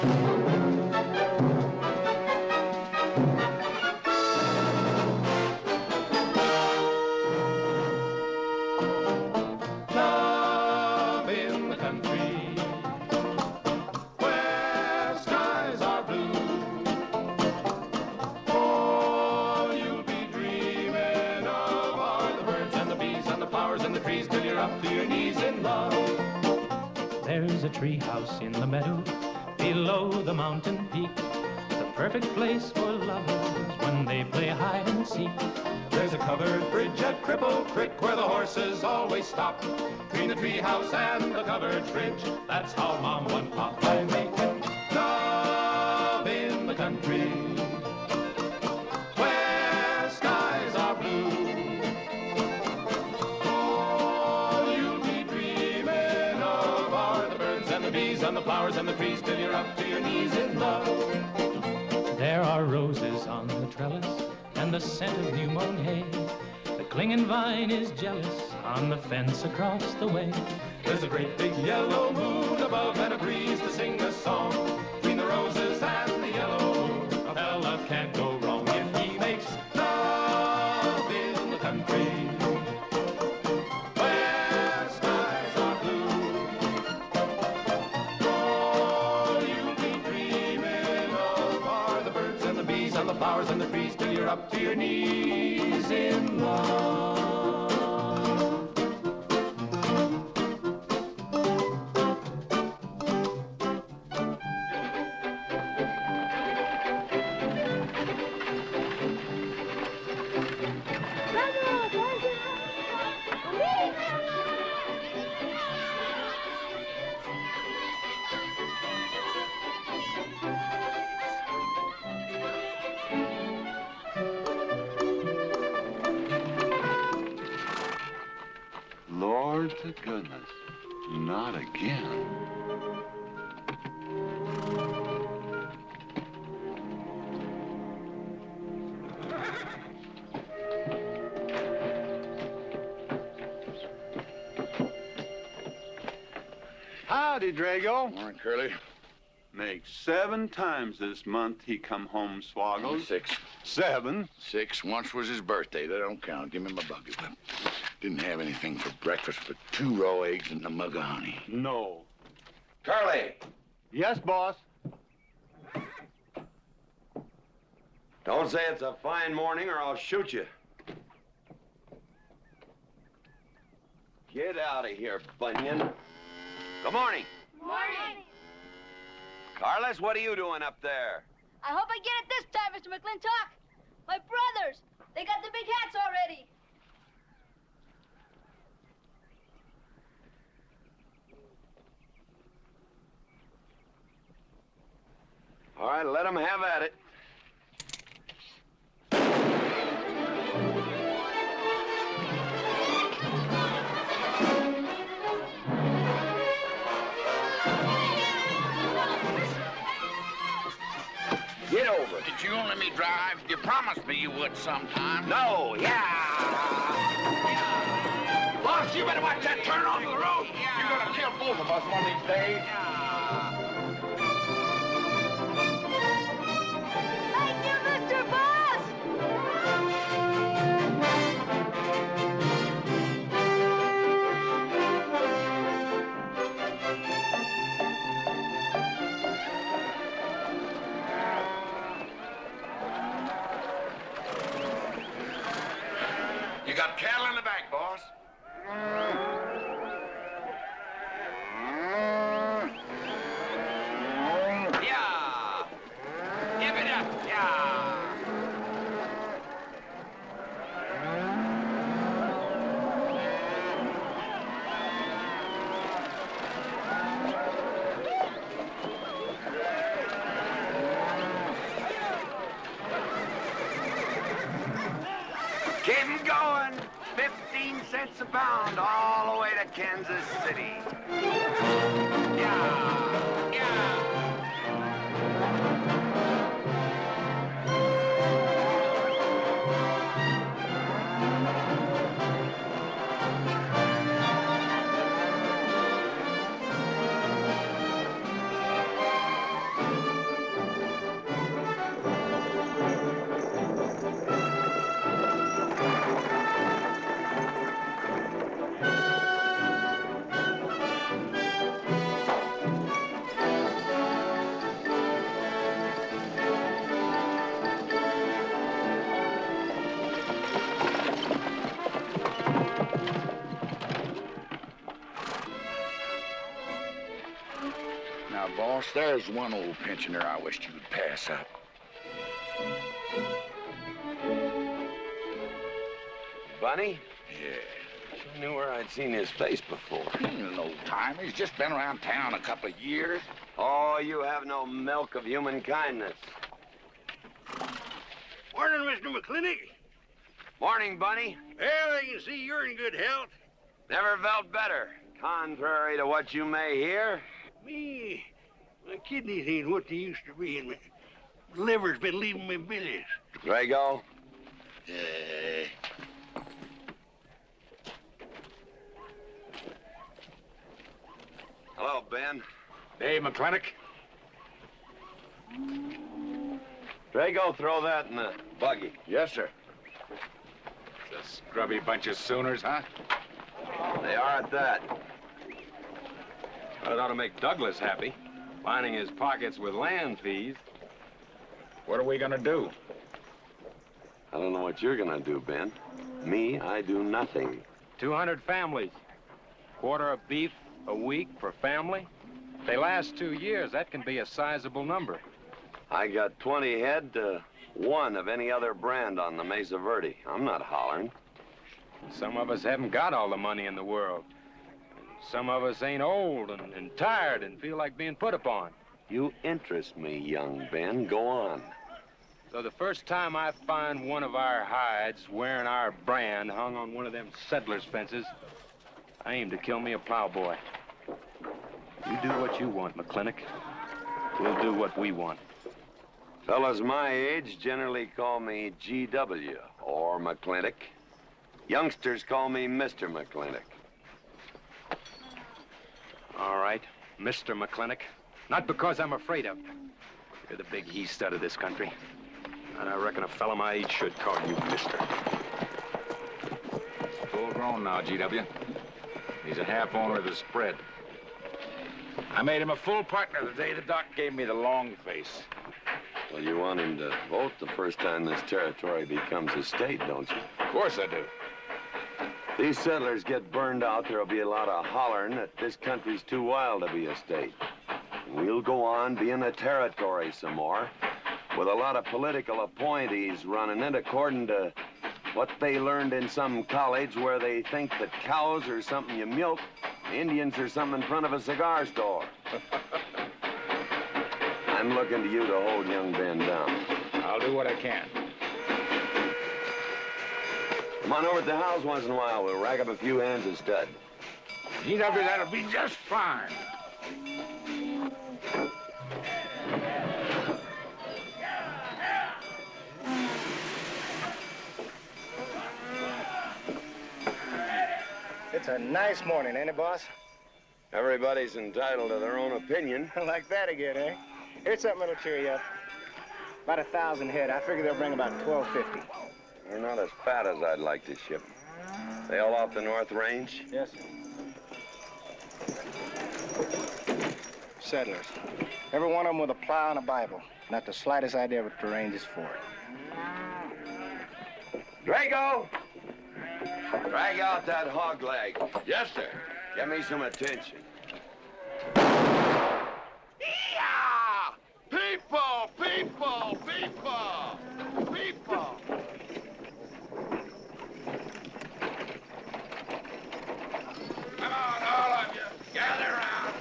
Love in the country, where skies are blue. All you'll be dreaming of are the birds and the bees and the flowers and the trees till you're up to your knees in love. There's a tree house in the meadow below the mountain peak, the perfect place for lovers when they play hide and seek. There's a covered bridge at Cripple Creek where the horses always stop. Between the tree house and the covered bridge, that's how Mom and Pop are making love in the country, where skies are blue. All you'll be dreaming of are the birds and the bees and the flowers and the trees till you're up to your knees in love. There are roses on the trellis and the scent of new mown hay. The clinging vine is jealous on the fence across the way. There's a great big yellow moon above and a breeze to sing a song. Between the roses and the yellow moon, a fella can't go wrong if he makes love in the country, where skies are blue. All you'll be dreaming of are the birds and the bees and the flowers and the trees till you're up to your knees in love. Lord to goodness, not again. Howdy, Drago. Morning, Curly. Makes 7 times this month he come home swoggled. 6. 7? 6. Once was his birthday. That don't count. Give me my bucket. Didn't have anything for breakfast but 2 raw eggs and a mug of honey. No. Curly, Yes, boss. don't say it's a fine morning or I'll shoot you. Get out of here, Bunyan. Good morning. Morning. Carlos, what are you doing up there? I hope I get it this time, Mr. McLintock. My brothers, they got the big hats already. All right, let them have at it. Get over it. Did you let me drive? You promised me you would sometime. No, yeah. Boss, you better watch that turn onto the road. You're gonna kill both of us one of these days. Thank you, Mr. Boss. You got cattle in the back, boss. Yeah. Give it up, yeah. Keep 'em going. 15 cents a pound all the way to Kansas City. Yeah, yeah. Boss, there's one old pensioner I wished you would pass up. Bunny? Yeah. I knew where I'd seen his face before. He's an old timer. He's just been around town a couple of years. Oh, you have no milk of human kindness. Morning, Mr. McLintock. Morning, Bunny. Well, I can see you're in good health. Never felt better. Contrary to what you may hear. Me, my kidneys ain't what they used to be, and my liver's been leaving me billies. Drago? Hello, Ben. Hey, McLintock. Drago, throw that in the buggy. Yes, sir. It's a scrubby bunch of Sooners, huh? They are at that. Well, it ought to make Douglas happy, lining his pockets with land fees. What are we gonna do? I don't know what you're gonna do, Ben. Me, I do nothing. 200 families. Quarter of beef a week per family. If they last 2 years, that can be a sizable number. I got 20 head to 1 of any other brand on the Mesa Verde. I'm not hollering. Some of us haven't got all the money in the world. Some of us ain't old and tired and feel like being put upon. You interest me, young Ben. Go on. So the first time I find one of our hides wearing our brand hung on one of them settlers' fences, I aim to kill me a plowboy. You do what you want, McLintock. We'll do what we want. Fellas my age generally call me GW or McLintock. Youngsters call me Mr. McLintock. All right, Mr. McLintock. Not because I'm afraid of you. You're the big he-stud of this country. And I reckon a fella my age should call you mister. Full grown now, GW. He's a half owner of the spread. I made him a full partner the day the doc gave me the long face. Well, you want him to vote the first time this territory becomes a state, don't you? Of course I do. These settlers get burned out, there'll be a lot of hollering that this country's too wild to be a state. We'll go on being a territory some more, with a lot of political appointees running it according to what they learned in some college where they think that cows are something you milk, Indians are something in front of a cigar store. I'm looking to you to hold young Ben down. I'll do what I can. Come on over to the house once in a while. We'll rack up a few hands of stud. GW, that'll be just fine. It's a nice morning, ain't it, boss? Everybody's entitled to their own opinion. Like that again, eh? Here's something that'll cheer you up. About 1,000 head. I figure they'll bring about 1,250. They're not as fat as I'd like to ship. They all off the North Range? Yes, sir. Settlers. Every one of them with a plow and a Bible. Not the slightest idea what the range is for. Drago! Drag out that hog leg. Yes, sir. Give me some attention. Yeah! People! People! People! People! Come on, all of you. Gather around.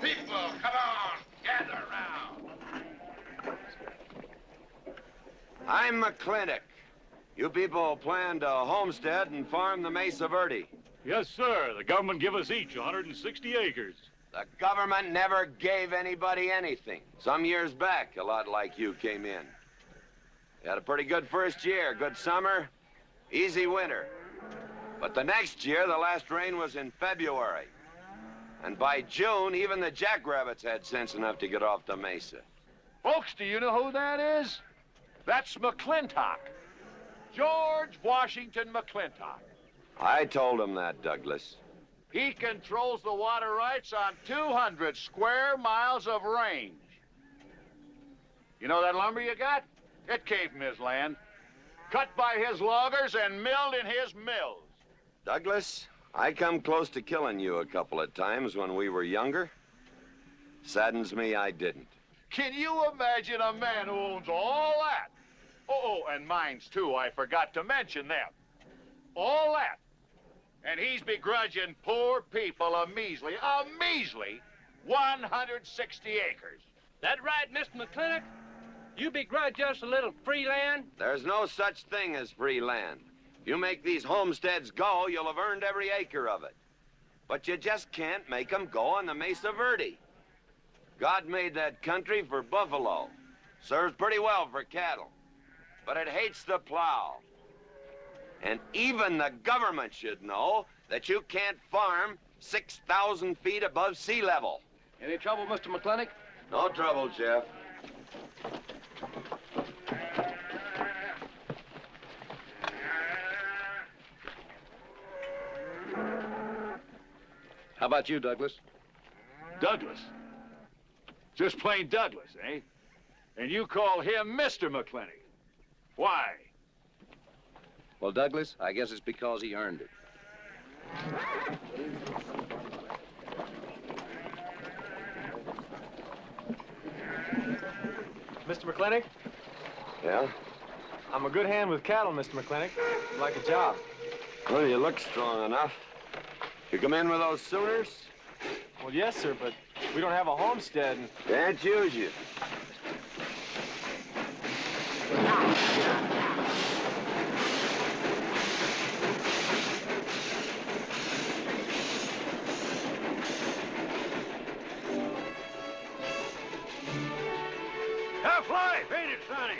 People, come on. Gather around. I'm McLintock. You people plan to homestead and farm the Mesa Verde. Yes, sir. The government give us each 160 acres. The government never gave anybody anything. Some years back, a lot like you came in. You had a pretty good first year, good summer, easy winter. But the next year, the last rain was in February. And by June, even the jackrabbits had sense enough to get off the mesa. Folks, do you know who that is? That's McLintock. George Washington McLintock. I told him that, Douglas. He controls the water rights on 200 square miles of range. You know that lumber you got? It came from his land. Cut by his loggers and milled in his mills. Douglas, I come close to killing you a couple of times when we were younger. Saddens me I didn't. Can you imagine a man who owns all that? Oh, and mines, too. I forgot to mention them. All that. And he's begrudging poor people a measly 160 acres. That right, Mr. McLintock? You begrudge us a little free land? There's no such thing as free land. If you make these homesteads go, you'll have earned every acre of it. But you just can't make them go on the Mesa Verde. God made that country for buffalo. Serves pretty well for cattle. But it hates the plow. And even the government should know that you can't farm 6,000 feet above sea level. Any trouble, Mr. McLintock? No trouble, Jeff. How about you, Douglas? Douglas? Just plain Douglas, eh? And you call him Mr. McLintock. Why? Well, Douglas, I guess it's because he earned it. Mr. McLintock? Yeah? I'm a good hand with cattle, Mr. McLintock. I'd like a job. Well, you look strong enough. You come in with those Sooners? Well, yes, sir, but we don't have a homestead. Can't use you. Tough life, ain't it, Sonny?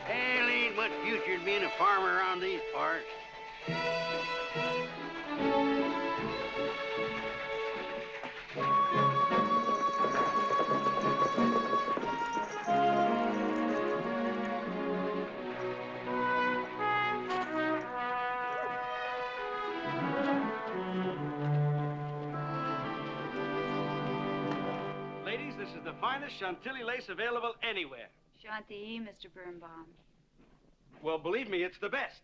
Hell, ain't much future in being a farmer around these parts. Ladies, this is the finest Chantilly lace available anywhere. Chantilly, Mr. Birnbaum. Well, believe me, it's the best.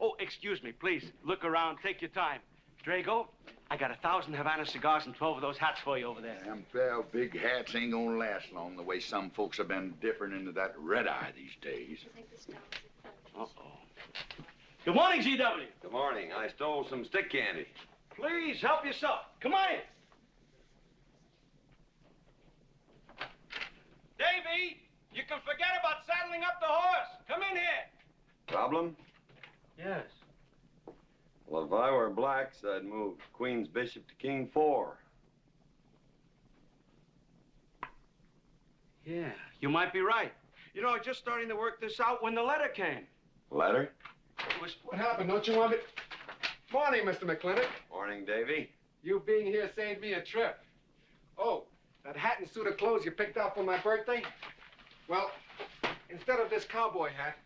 Oh, excuse me, please. Look around. Take your time. Drago, I got 1,000 Havana cigars and 12 of those hats for you over there. Them fair big hats ain't gonna last long the way some folks have been dipping into that red eye these days. Uh-oh. Good morning, GW. Good morning. I stole some stick candy. Please, help yourself. Come on in. Davy, you can forget about saddling up the horse. Come in here. Problem? Yes. Well, if I were blacks, I'd move Queen's Bishop to King 4. Yeah, you might be right. You know, I was just starting to work this out when the letter came. Letter? It was... What happened? Don't you want me... Morning, Mr. McLintock. Morning, Davy. You being here saved me a trip. Oh, that hat and suit of clothes you picked out for my birthday? Well, instead of this cowboy hat,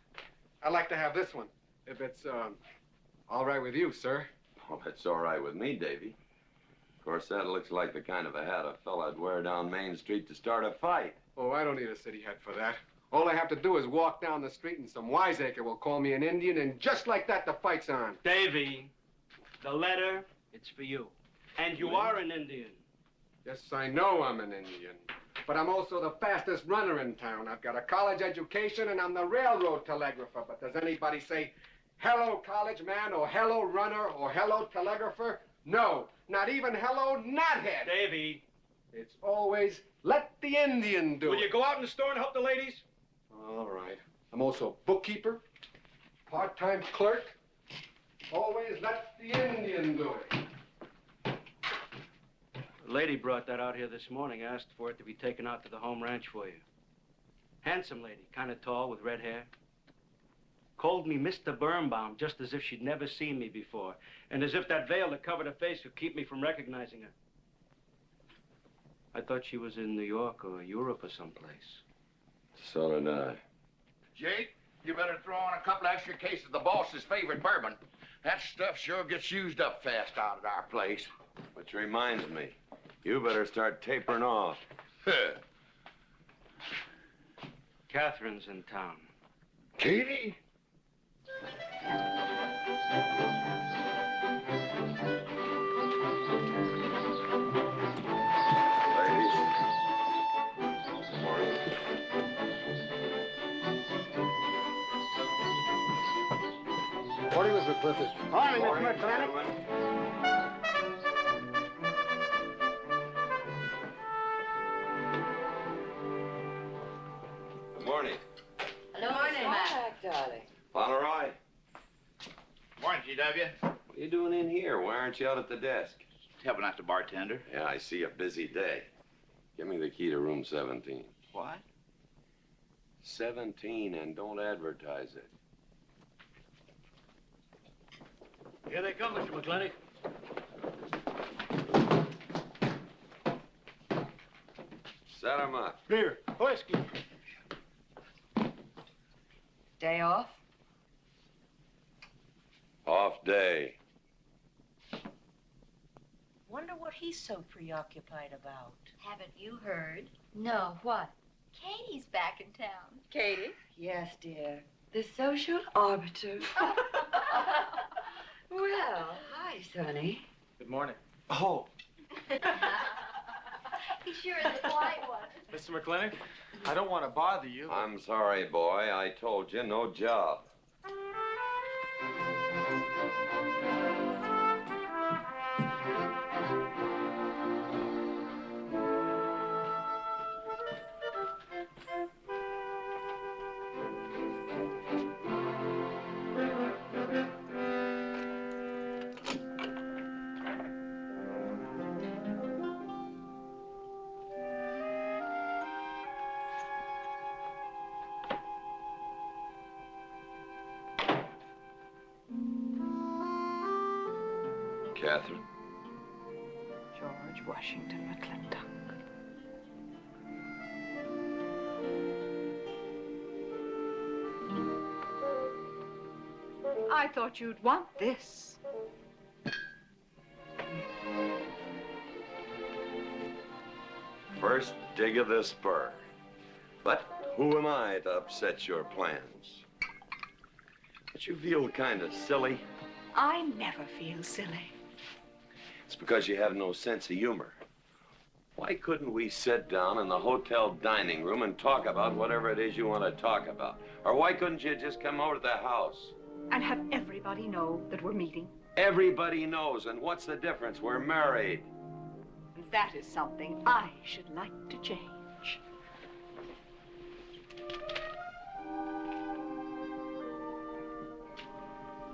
I'd like to have this one. If it's, all right with you, sir. Oh, it's all right with me, Davy. Of course, that looks like the kind of a hat a fella'd wear down Main Street to start a fight. Oh, I don't need a city hat for that. All I have to do is walk down the street and some wiseacre will call me an Indian, and just like that, the fight's on. Davy, the letter, it's for you. And you are an Indian. Yes, I know I'm an Indian. But I'm also the fastest runner in town. I've got a college education, and I'm the railroad telegrapher. But does anybody say, hello, college man, or hello, runner, or hello, telegrapher? No, not even hello, knothead. Davy. It's always, let the Indian do it. Will you go out in the store and help the ladies? All right. I'm also bookkeeper, part-time clerk. Always let the Indian do it. The lady brought that out here this morning, asked for it to be taken out to the home ranch for you. Handsome lady, kind of tall with red hair. Called me Mr. Birnbaum, just as if she'd never seen me before, and as if that veil that covered her face would keep me from recognizing her. I thought she was in New York or Europe or someplace. So did I. Jake, you better throw on a couple extra cases of the boss's favorite bourbon. That stuff sure gets used up fast out at our place. Which reminds me, you better start tapering off. Catherine's in town. Katie? Morning, Mr. McClintock. Morning, Mr. McLintock. Good morning. Hello, morning, Mac. darling. Pomeroy, Morning, GW. what are you doing in here? Why aren't you out at the desk? Helping out the bartender. Yeah, I see a busy day. Give me the key to room 17. What? 17, and don't advertise it. Here they come, Mr. McLintock. Set 'em up. Beer, whiskey. Day off? Off day. Wonder what he's so preoccupied about. Haven't you heard? No, what? Katie's back in town. Katie? Yes, dear. The social arbiter. Well, hi, Sonny. Good morning. Oh, He sure is a polite one. Mr. McLintock, I don't want to bother you. I'm sorry, boy. I told you, no job. Catherine? George Washington McLintock. I thought you'd want this. First dig of the spur. But who am I to upset your plans? But you feel kind of silly. I never feel silly. It's because you have no sense of humor. Why couldn't we sit down in the hotel dining room and talk about whatever it is you want to talk about? Or why couldn't you just come over to the house? And have everybody know that we're meeting. Everybody knows, and what's the difference? We're married. That is something I should like to change.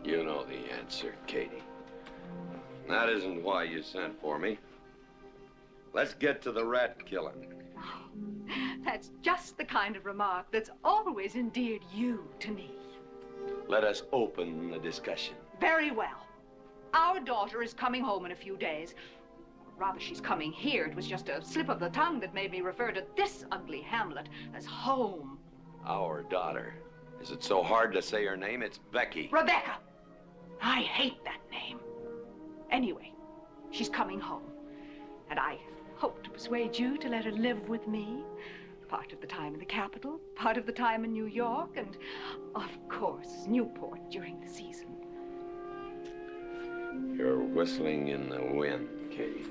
You know the answer, Katie. That isn't why you sent for me. Let's get to the rat killing. That's just the kind of remark that's always endeared you to me. Let us open the discussion. Very well. Our daughter is coming home in a few days. Rather, she's coming here. It was just a slip of the tongue that made me refer to this ugly hamlet as home. Our daughter. Is it so hard to say her name? It's Becky. Rebecca! I hate that name. Anyway, she's coming home. And I hope to persuade you to let her live with me. Part of the time in the capital, part of the time in New York, and, of course, Newport during the season. You're whistling in the wind, Katie.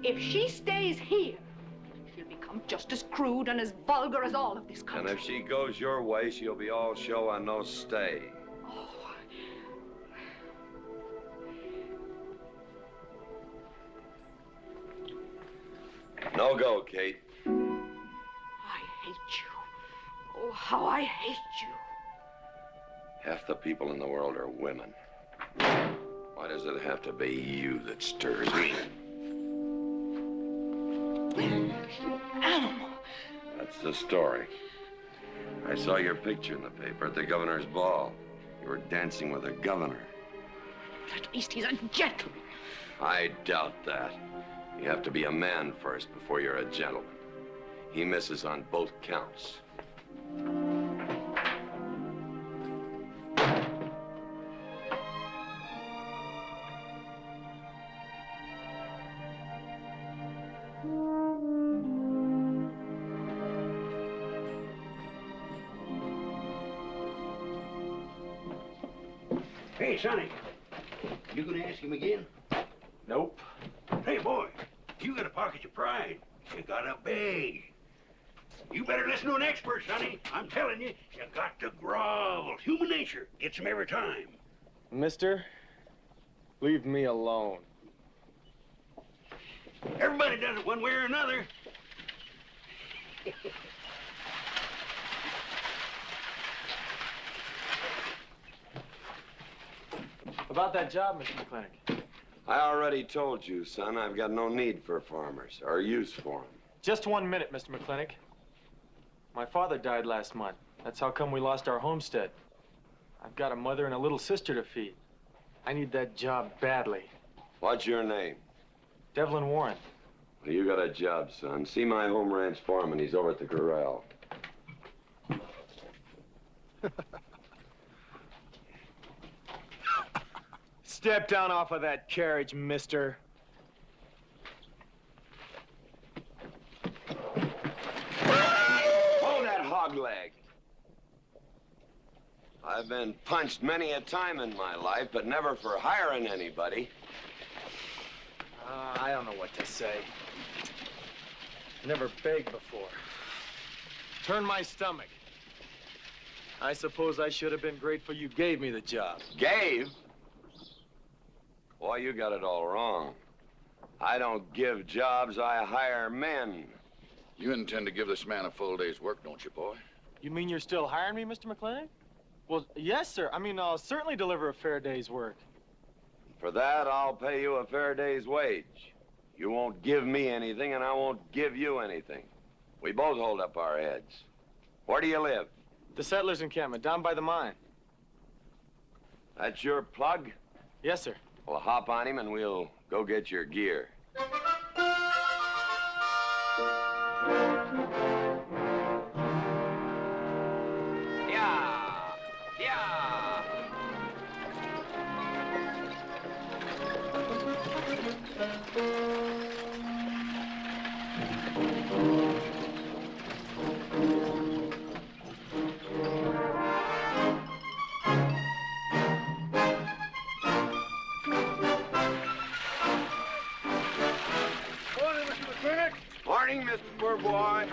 If she stays here, she'll become just as crude and as vulgar as all of this country. And if she goes your way, she'll be all show and no stay. Oh. No go, Kate. I hate you. Oh, how I hate you. Half the people in the world are women. Why does it have to be you that stirs me? Animal. That's the story. I saw your picture in the paper at the governor's ball. You were dancing with the governor. At least he's a gentleman. I doubt that. You have to be a man first before you're a gentleman. He misses on both counts. Hey, Sonny, you gonna ask him again? Nope. Hey, boy, you gotta pocket your pride. You gotta beg. You better listen to an expert, Sonny. I'm telling you, you got to grovel. Human nature gets him every time. Mister, leave me alone. Everybody does it one way or another. About that job, Mr. McLintock. I already told you, son, I've got no need for farmers or use for them. Just 1 minute, Mr. McLintock. My father died last month. That's how come we lost our homestead. I've got a mother and a little sister to feed. I need that job badly. What's your name? Devlin Warren. Well, you got a job, son. See my home ranch foreman. He's over at the corral. Step down off of that carriage, mister. Hold that hog leg. I've been punched many a time in my life, but never for hiring anybody. I don't know what to say. Never begged before. Turned my stomach. I suppose I should have been grateful you gave me the job. Gave? Boy, you got it all wrong. I don't give jobs, I hire men. You intend to give this man a full day's work, don't you, boy? You mean you're still hiring me, Mr. McLintock? Well, yes, sir. I mean, I'll certainly deliver a fair day's work. For that, I'll pay you a fair day's wage. You won't give me anything, and I won't give you anything. We both hold up our heads. Where do you live? The settlers' encampment, down by the mine. That's your plug? Yes, sir. Well, hop on him, and we'll go get your gear. Morning, Mr. Poor Boy.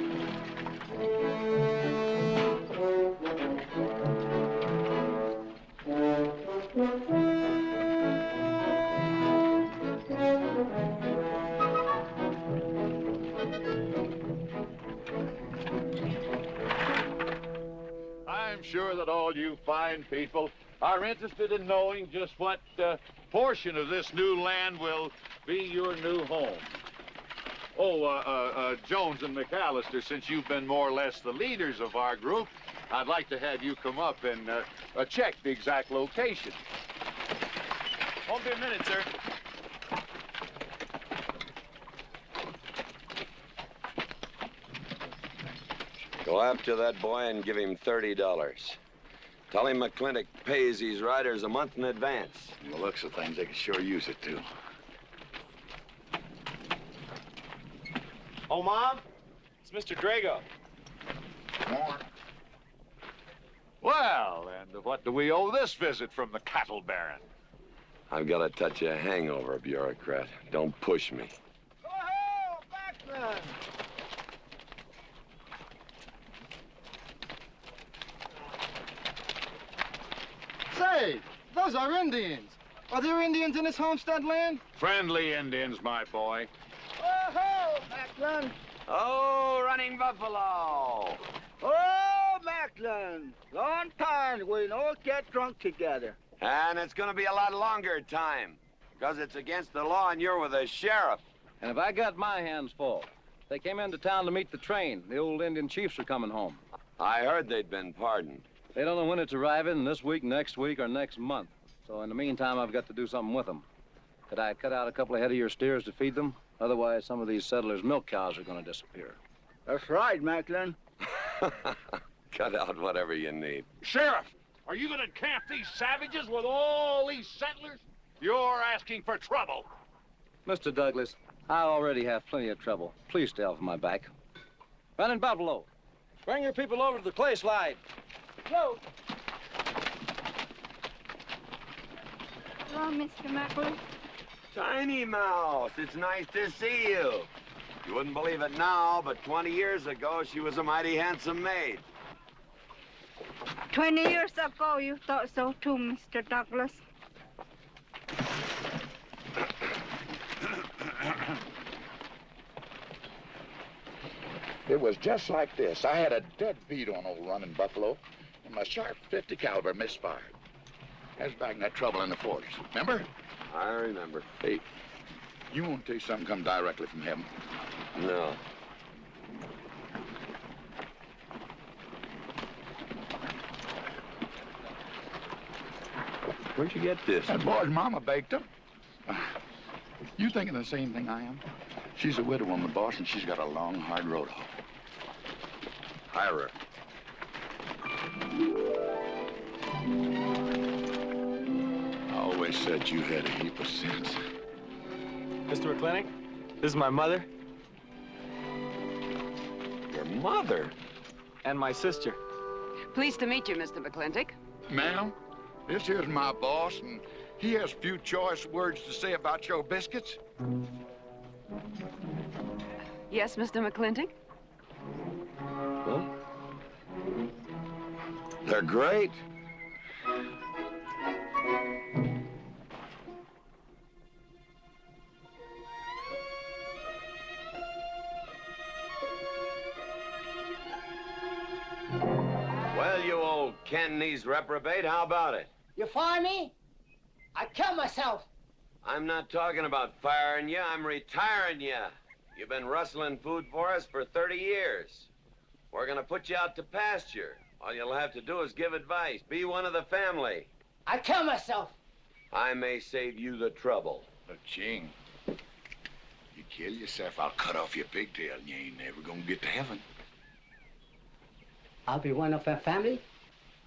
I'm sure that all you fine people are interested in knowing just what portion of this new land will be your new home. Oh, Jones and McAllister, since you've been more or less the leaders of our group, I'd like to have you come up and check the exact location. Won't be a minute, sir. Go after that boy and give him $30. Tell him McLintock pays these riders a month in advance. From the looks of things, they could sure use it, too. Oh, Mom? It's Mr. Drago. Well, and what do we owe this visit from the cattle baron? I've got a touch of hangover, bureaucrat. Don't push me. Oh, Backlund! Say, those are Indians. Are there Indians in this homestead land? Friendly Indians, my boy. Oh-ho, Backlund! Oh, running buffalo! Oh, Backlund! Long time we don't get drunk together. And it's gonna be a lot longer time, because it's against the law and you're with the sheriff. And if I got my hands full, they came into town to meet the train. The old Indian chiefs are coming home. I heard they'd been pardoned. They don't know when it's arriving, this week, next week, or next month. So in the meantime, I've got to do something with them. Could I cut out a couple of head of your steers to feed them? Otherwise, some of these settlers' milk cows are going to disappear. That's right, Macklin. Cut out whatever you need. Sheriff, are you going to camp these savages with all these settlers? You're asking for trouble. Mr. Douglas, I already have plenty of trouble. Please stay off my back. Running Buffalo, bring your people over to the clay slide. Go. Hello, Mr. Macklin. Tiny Mouse, it's nice to see you. You wouldn't believe it now, but 20 years ago, she was a mighty handsome maid. 20 years ago, you thought so too, Mr. Douglas. It was just like this. I had a dead beat on old running buffalo, and my sharp 50 caliber misfired. That was back in that trouble in the 40s. Remember? I remember. Hey, you want to tell you something come directly from heaven? No. Where'd you get this? That boy's mama baked them. You thinking the same thing I am? She's a widow woman, boss, and she's got a long, hard road home. Hire her. I always said you had a heap of sense. Mr. McLintock, this is my mother. Your mother? And my sister. Pleased to meet you, Mr. McLintock. Ma'am, this here's my boss, and he has a few choice words to say about your biscuits. Yes, Mr. McLintock? Huh? They're great. Well, you old can-knees reprobate, how about it? You fire me? I'd kill myself. I'm not talking about firing you, I'm retiring you. You've been rustling food for us for 30 years. We're gonna put you out to pasture. All you'll have to do is give advice. Be one of the family. I'd kill myself. I may save you the trouble. But, Ching, you kill yourself, I'll cut off your pigtail, and you ain't never gonna get to heaven. I'll be one of our family.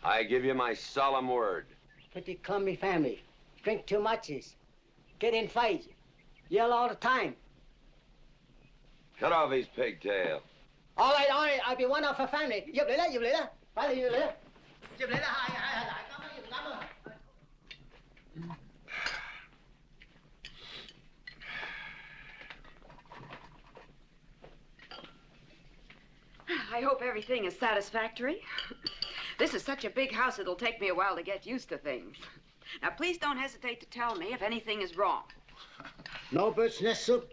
I give you my solemn word. But you call me family. Drink too much, get in fights, yell all the time. Cut off his pigtail. All right, I'll be one of our family. Giúp lấy đó. Phải là giúp lấy đó. Giúp lấy đó, hai. Cảm ơn. I hope everything is satisfactory. This is such a big house, it'll take me a while to get used to things. Now, please don't hesitate to tell me if anything is wrong. No bird's nest soup.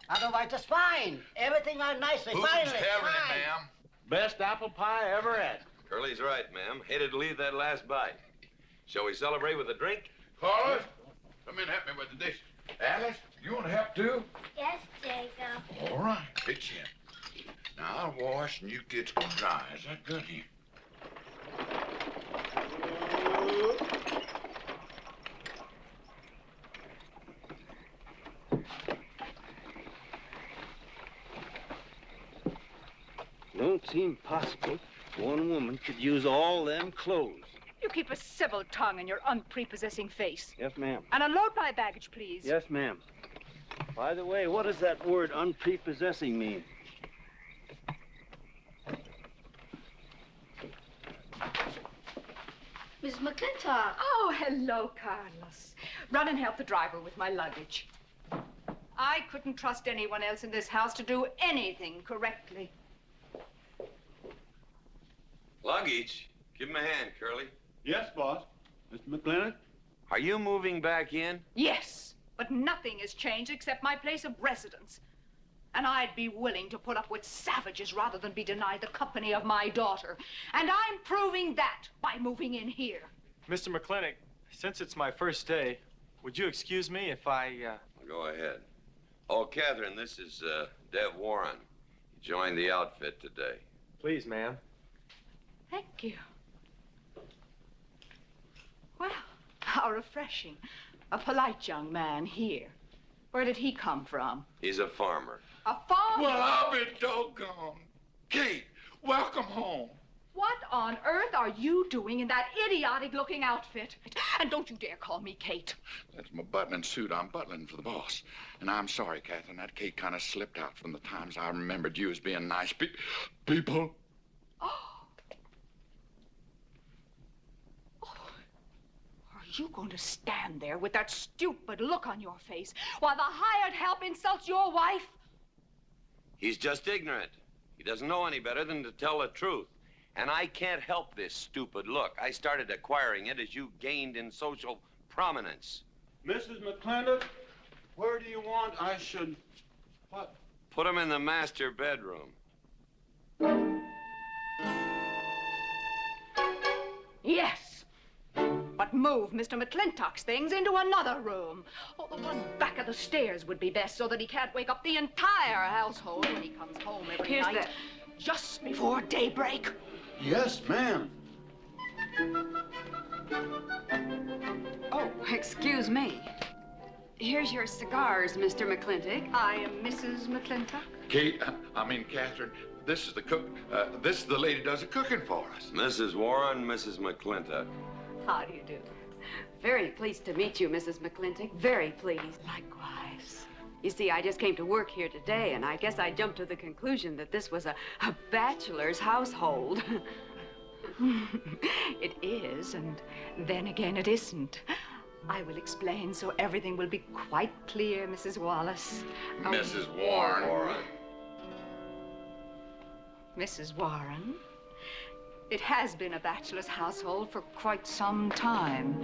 Otherwise, just fine. Everything on nicely, finally. ma'am? Best apple pie I ever had. Curly's right, ma'am. Hated to leave that last bite. Shall we celebrate with a drink? Carlos, come in and help me with the dishes. Alice, you want to help too? Yes, Jacob. All right, pitch in. Now, I'll wash and you kids can dry. Is that good here? Don't seem possible one woman could use all them clothes. You keep a civil tongue in your unprepossessing face. Yes, ma'am. And unload my baggage, please. Yes, ma'am. By the way, what does that word unprepossessing mean? Miss McLintock. Oh, hello, Carlos. Run and help the driver with my luggage. I couldn't trust anyone else in this house to do anything correctly. Luggage? Give him a hand, Curly. Yes, boss. Mr. McLintock? Are you moving back in? Yes, but nothing has changed except my place of residence. And I'd be willing to put up with savages rather than be denied the company of my daughter. And I'm proving that by moving in here. Mr. McLintock, since it's my first day, would you excuse me if I, Go ahead. Oh, Catherine, this is, Dev Warren. He joined the outfit today. Please, ma'am. Thank you. Well, how refreshing. A polite young man here. Where did he come from? He's a farmer. A farmer? Well, I'll be doggone. Kate, welcome home. What on earth are you doing in that idiotic-looking outfit? And don't you dare call me Kate. That's my butling suit. I'm butling for the boss. And I'm sorry, Catherine. That Kate kind of slipped out from the times I remembered you as being nice people. Are you going to stand there with that stupid look on your face while the hired help insults your wife? He's just ignorant. He doesn't know any better than to tell the truth. And I can't help this stupid look. I started acquiring it as you gained in social prominence. Mrs. McLintock, where do you want I should... What? Put him in the master bedroom. Yes. But move Mr. McLintock's things into another room. Oh, the one back of the stairs would be best so that he can't wake up the entire household when he comes home every night. Just before daybreak. Yes, ma'am. Oh, excuse me. Here's your cigars, Mr. McLintock. I am Mrs. McLintock. Catherine, this is the cook. This is the lady does the cooking for us. Mrs. Warren, Mrs. McLintock. How do you do? Very pleased to meet you, Mrs. McLintock. Very pleased. Likewise. You see, I just came to work here today, and I guess I jumped to the conclusion that this was a bachelor's household. It is, and then again it isn't. I will explain so everything will be quite clear, Mrs. Wallace. Mrs. Warren. Mrs. Warren, it has been a bachelor's household for quite some time.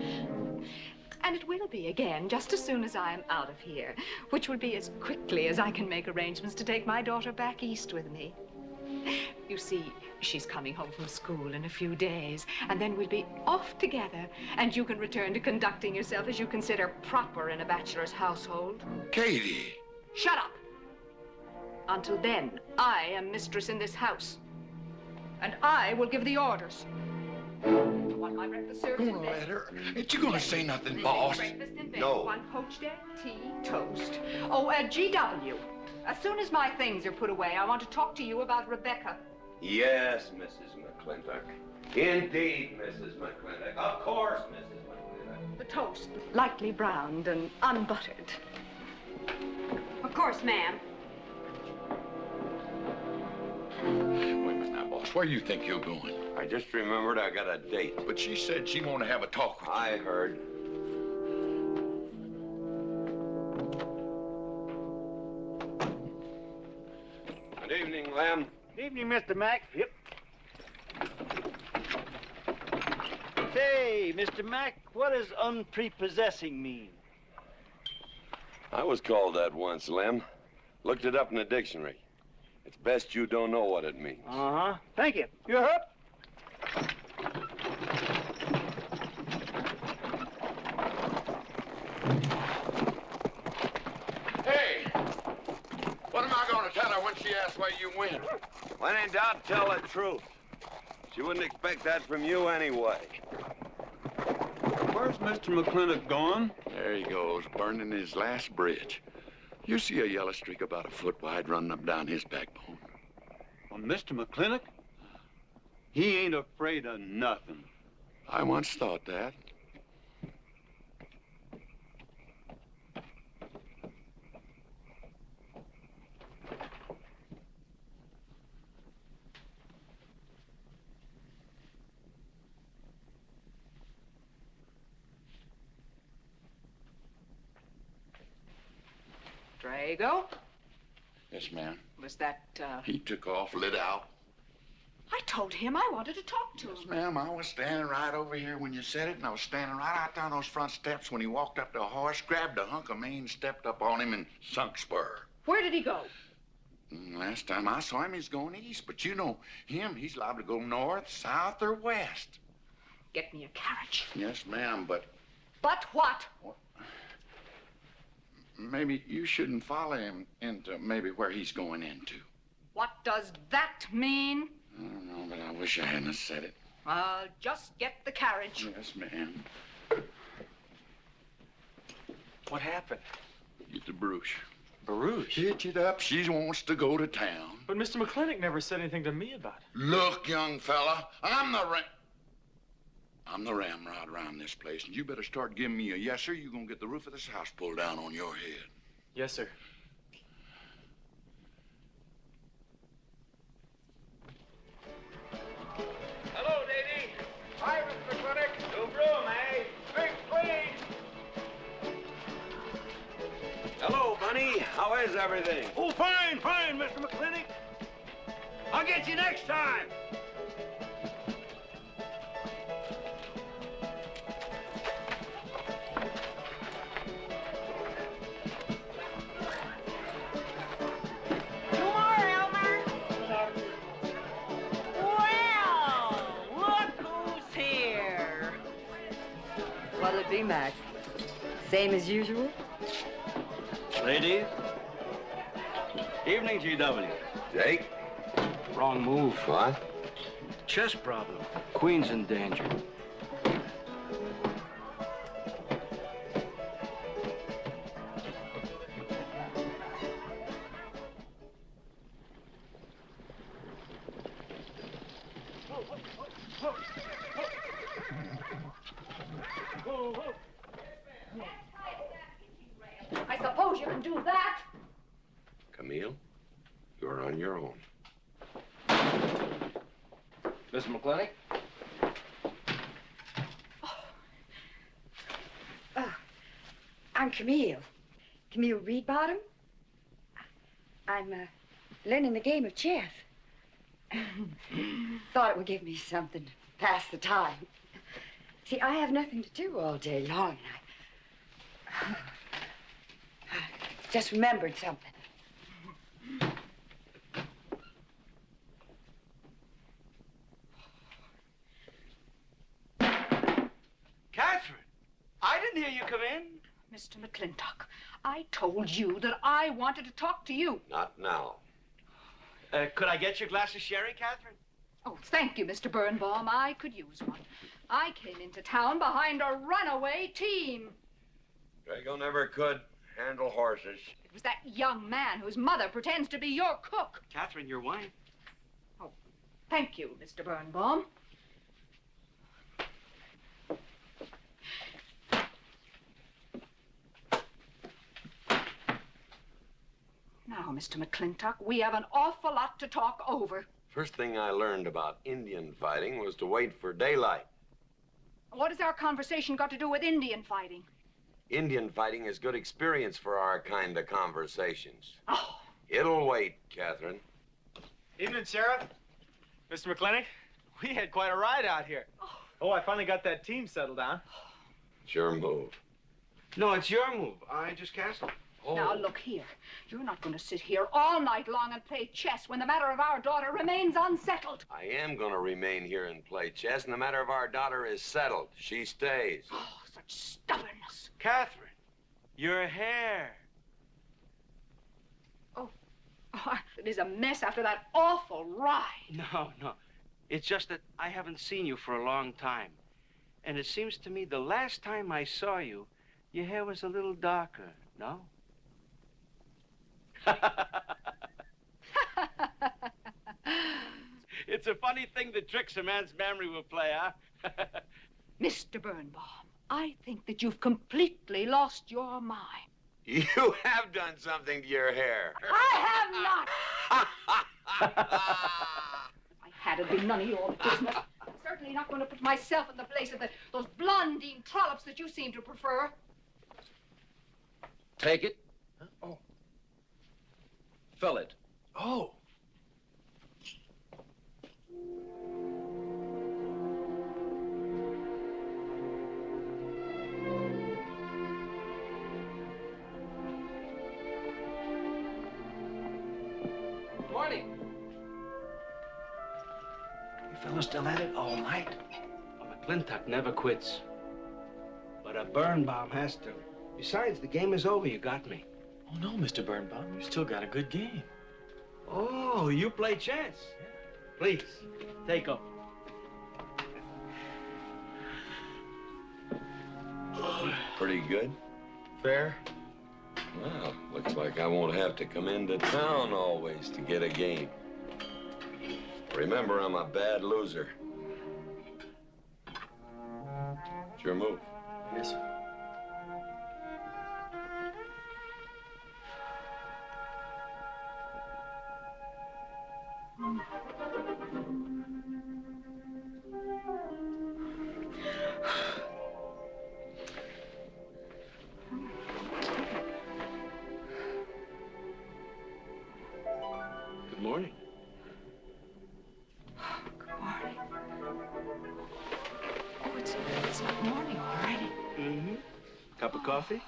And it will be again just as soon as I am out of here, which will be as quickly as I can make arrangements to take my daughter back east with me. You see, she's coming home from school in a few days, and then we'll be off together, and you can return to conducting yourself as you consider proper in a bachelor's household. Katie! Shut up! Until then, I am mistress in this house, and I will give the orders. I want my breakfast served in bed. Let her. Ain't you gonna say nothing, boss? Breakfast in bed. No. 1 poached egg, tea, toast. Oh, GW. As soon as my things are put away, I want to talk to you about Rebecca. Yes, Mrs. McLintock. Indeed, Mrs. McLintock. Of course, Mrs. McLintock. The toast, lightly browned and unbuttered. Of course, ma'am. Wait a minute now, boss. Where do you think you're going? I just remembered I got a date. But she said she wanted to have a talk with you. I heard. Good evening, Lem. Good evening, Mr. Mack. Yep. Say, Mr. Mack, what does unprepossessing mean? I was called that once, Lem. Looked it up in the dictionary. It's best you don't know what it means. Uh-huh. Thank you. You're up. Hey! What am I gonna tell her when she asks where you went? When in doubt, tell the truth. She wouldn't expect that from you anyway. Where's Mr. McLintock gone? There he goes, burning his last bridge. You see a yellow streak about a foot wide running up down his backbone. Well, Mr. McLintock? He ain't afraid of nothing. I once thought that. Drago? Yes, ma'am. Was that, He took off, lit out. I told him I wanted to talk to him. Yes, ma'am. I was standing right over here when you said it, and I was standing right out there on those front steps when he walked up to a horse, grabbed a hunk of mane, stepped up on him, and sunk spur. Where did he go? Last time I saw him, he's going east. But you know him, he's liable to go north, south, or west. Get me a carriage. Yes, ma'am, but... But what? Maybe you shouldn't follow him into maybe where he's going into. What does that mean? I don't know, but I wish I hadn't said it. Just get the carriage. Yes, ma'am. What happened? Get the Bruce. Baruch? Hitch it up. She wants to go to town. But Mr. McLintock never said anything to me about it. Look, young fella, I'm the ramrod around this place, and you better start giving me a yes, sir. You're gonna get the roof of this house pulled down on your head. Yes, sir. Hello, Davy. Hi, Mr. McLintock. New broom, eh? Big clean. Hello, Bunny. How is everything? Oh, fine, fine, Mr. McLintock. I'll get you next time. Murphy, Mac. Same as usual? Ladies. Evening, GW. Jake? Wrong move. What? Chess problem. Queen's in danger. I suppose you can do that. Camille, you're on your own. Mr. McLintock? I'm Camille. Camille Reedbottom. I'm learning the game of chess. Thought it would give me something to pass the time. See, I have nothing to do all day long, and I just remembered something. Catherine, I didn't hear you come in. Mr. McLintock, I told you that I wanted to talk to you. Not now. Could I get your glass of sherry, Catherine? Oh, thank you, Mr. Birnbaum. I could use one. I came into town behind a runaway team. Drago never could handle horses. It was that young man whose mother pretends to be your cook. Catherine, your wine. Oh, thank you, Mr. Birnbaum. Now, Mr. McLintock, we have an awful lot to talk over. First thing I learned about Indian fighting was to wait for daylight. What has our conversation got to do with Indian fighting? Indian fighting is good experience for our kind of conversations. Oh. It'll wait, Catherine. Evening, Sheriff. Mr. McLintock, we had quite a ride out here. Oh, I finally got that team settled down. It's your move. No, it's your move. I just canceled. Oh. Now, look here. You're not going to sit here all night long and play chess when the matter of our daughter remains unsettled. I am going to remain here and play chess, and the matter of our daughter is settled. She stays. Oh, such stubbornness. Catherine, your hair. Oh, it is a mess after that awful ride. No. It's just that I haven't seen you for a long time. And it seems to me the last time I saw you, your hair was a little darker, no? It's a funny thing the tricks a man's memory will play, huh? Mr. Birnbaum, I think that you've completely lost your mind. You have done something to your hair. I have not. If I had, it'd be none of your business. I'm certainly not going to put myself in the place of those blondine trollops that you seem to prefer. Take it. Huh? Oh. Fill it. Oh. Morning. You fellas still at it all night? A McLintock never quits. But a Birnbaum has to. Besides, the game is over. You got me. Oh, no, Mr. Birnbaum. You still got a good game. Oh, you play chess? Please, take up. Pretty good. Fair. Well, looks like I won't have to come into town always to get a game. Remember, I'm a bad loser. It's your move. Yes, sir. Good morning. Good morning. Oh, it's not morning already. Mm-hmm. Cup of coffee?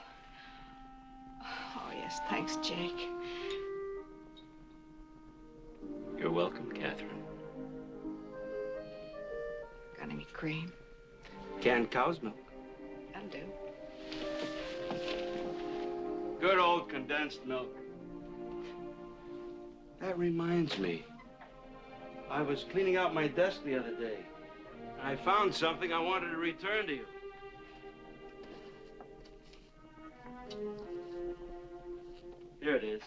Oh, yes, thanks, Jake. You're welcome, Catherine. Got any cream? Canned cow's milk. A Mountain Dew. Good old condensed milk. That reminds me. I was cleaning out my desk the other day. I found something I wanted to return to you. Here it is.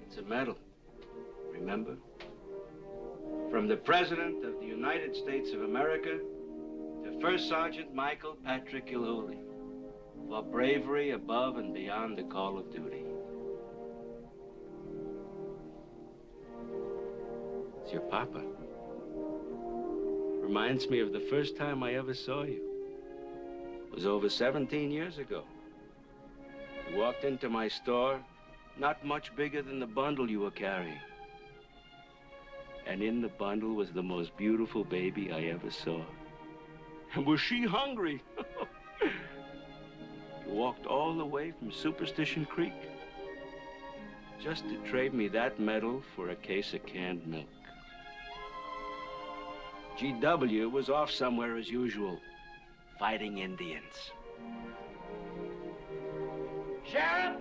It's a medal, remember? From the President of the United States of America to First Sergeant Michael Patrick Gilhooly for bravery above and beyond the call of duty. It's your papa. Reminds me of the first time I ever saw you. It was over 17 years ago. You walked into my store, not much bigger than the bundle you were carrying. And in the bundle was the most beautiful baby I ever saw. And was she hungry? You walked all the way from Superstition Creek just to trade me that medal for a case of canned milk. GW was off somewhere as usual, fighting Indians. Sheriff!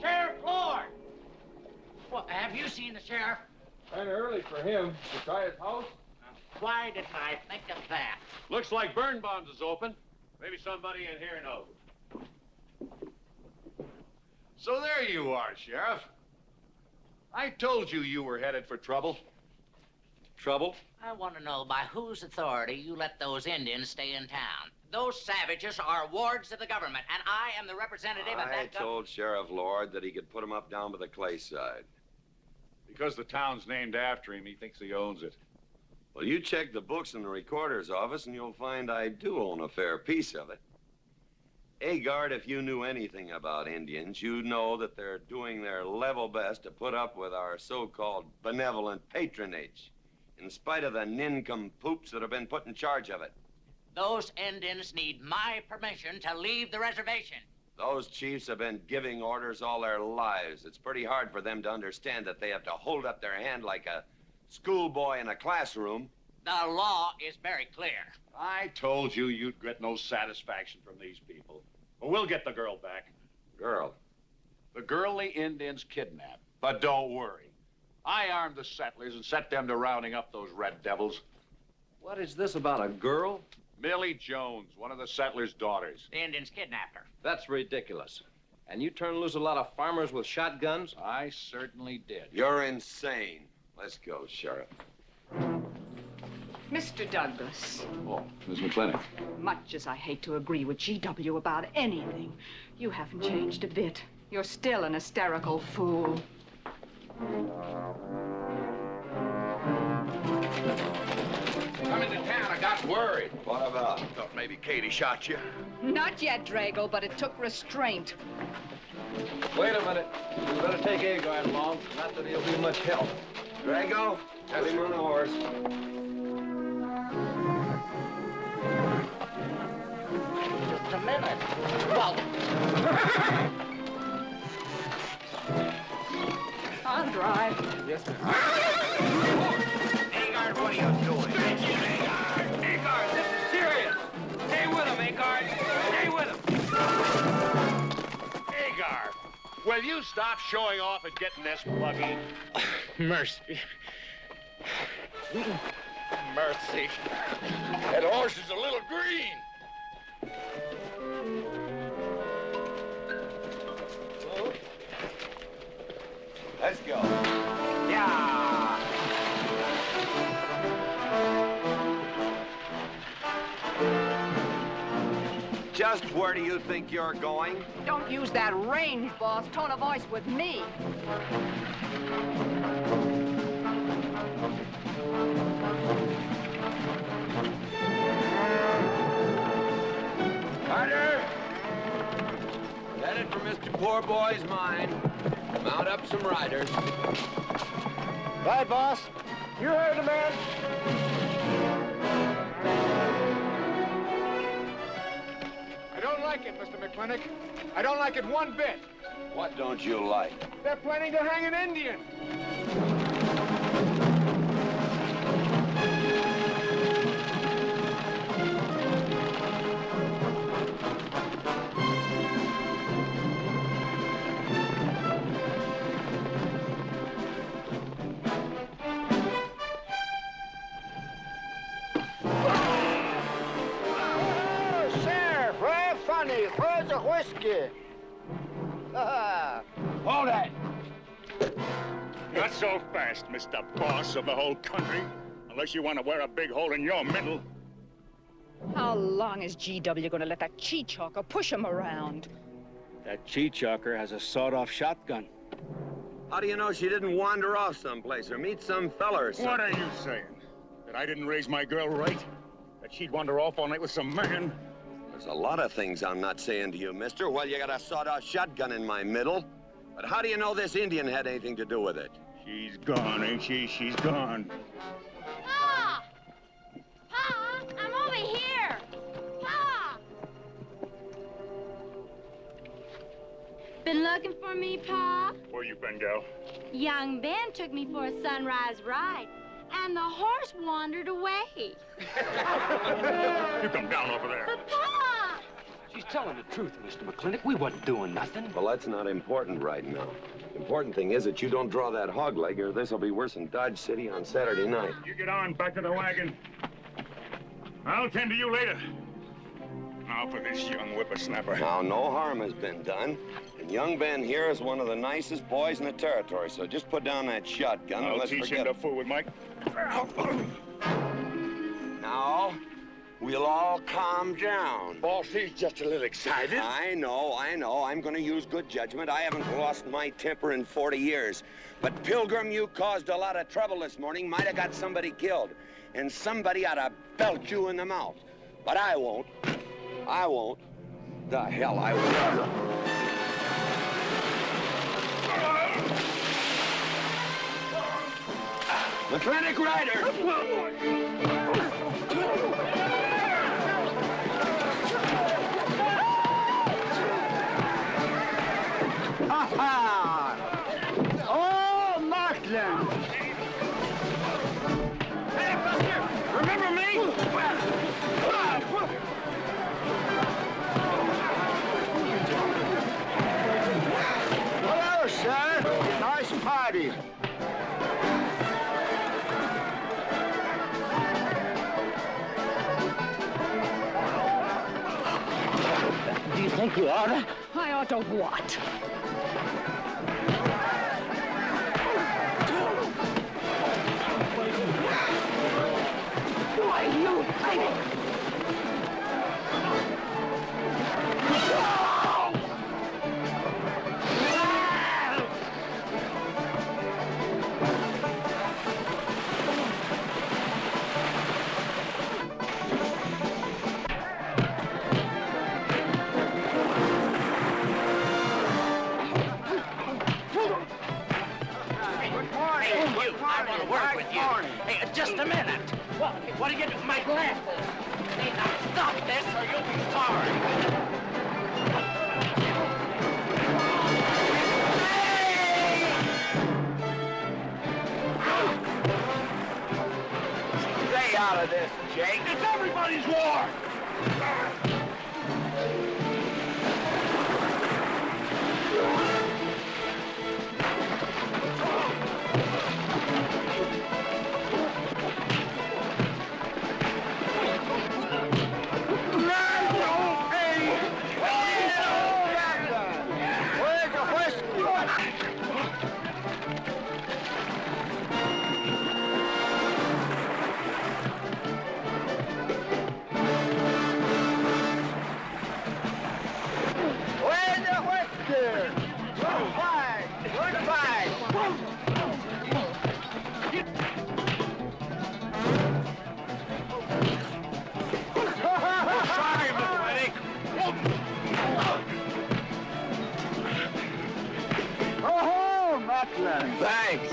Sheriff Lord! Well, have you seen the sheriff? Kind of early for him. To try his house? Why didn't I think of that? Looks like Birnbaum's is open. Maybe somebody in here knows. So there you are, Sheriff. I told you you were headed for trouble. Trouble? I want to know by whose authority you let those Indians stay in town. Those savages are wards of the government, and I am the representative of I that told Sheriff Lord that he could put him up down by the clay side. Because the town's named after him, he thinks he owns it. Well, you check the books in the recorder's office, and you'll find I do own a fair piece of it. Agard, if you knew anything about Indians, you'd know that they're doing their level best to put up with our so-called benevolent patronage, in spite of the nincompoops that have been put in charge of it. Those Indians need my permission to leave the reservation. Those chiefs have been giving orders all their lives. It's pretty hard for them to understand that they have to hold up their hand like a schoolboy in a classroom. The law is very clear. I told you you'd get no satisfaction from these people. Well, we'll get the girl back. Girl? The girl the Indians kidnapped. But don't worry. I armed the settlers and set them to rounding up those red devils. What is this about a girl? Millie Jones, one of the settlers' daughters. The Indians kidnapped her. That's ridiculous. And you turn loose a lot of farmers with shotguns? I certainly did. You're insane. Let's go, Sheriff. Mr. Douglas, Oh, Miss McLintock. much as I hate to agree with GW about anything, you haven't changed a bit. You're still an hysterical fool. Come into town, I got worried. What about? Thought maybe Katie shot you. Not yet, Drago, but it took restraint. Wait a minute. We better take Agard along. Not that he'll be much help. Drago, have him on the horse. Just a minute. Well, I'll drive. Yes, ma'am. Agard, what are you doing? Agard, this is serious. Stay with him, Agard. Stay with him. Agar, will you stop showing off and getting this buggy? Mercy. Mercy. That horse is a little green. Let's go. yeah. Just where do you think you're going? Don't use that range, boss. Tone of voice with me. Carter! Headed for Mr. Poor Boy's mine. Mount up some riders. Right, boss. You heard the man. I don't like it, Mr. McLintock. I don't like it one bit. What don't you like? They're planning to hang an Indian. Johnny, where's the whiskey? Hold that! Not so fast, Mr. Boss of the whole country. Unless you want to wear a big hole in your middle. How long is GW going to let that cheat-chalker push him around? That cheat-chalker has a sawed-off shotgun. How do you know she didn't wander off someplace or meet some fella or something? What are you saying? That I didn't raise my girl right? That she'd wander off all night with some man? There's a lot of things I'm not saying to you, mister. Well, you got a sawed-off shotgun in my middle. But how do you know this Indian had anything to do with it? She's gone, ain't she? She's gone. Pa! Pa! I'm over here! Pa! Been looking for me, Pa? Where you been, gal? Young Ben took me for a sunrise ride, and the horse wandered away. You come down over there. But, Pa! She's telling the truth, Mr. McLintock. We wasn't doing nothing. Well, that's not important right now. The important thing is that you don't draw that hog leg, or this'll be worse than Dodge City on Saturday night. You get on, back to the wagon. I'll tend to you later. Now for this young whippersnapper. Now, no harm has been done. And young Ben here is one of the nicest boys in the territory, so just put down that shotgun and I'll let's teach forget him to fool with Mike. Now, we'll all calm down. Boss, he's just a little excited. I know. I'm going to use good judgment. I haven't lost my temper in 40 years. But, Pilgrim, you caused a lot of trouble this morning. Might have got somebody killed. And somebody ought to belt you in the mouth. But I won't. I won't. The hell I won't. McLintock Rider! Ha-ha! Oh, Markland! Hey, Buster! Remember me? Hello, sir. Nice party. Do you think you oughta? I ought to what? Why, you think? Hey, just a minute. What do you do? My glasses. Hey, now stop this or you'll be sorry. Stay out of this, Jake. It's everybody's war! Where's the whiskey? Where's the whiskey? Goodbye. Goodbye. Sorry, McLintock. Oh, Matlin. Thanks.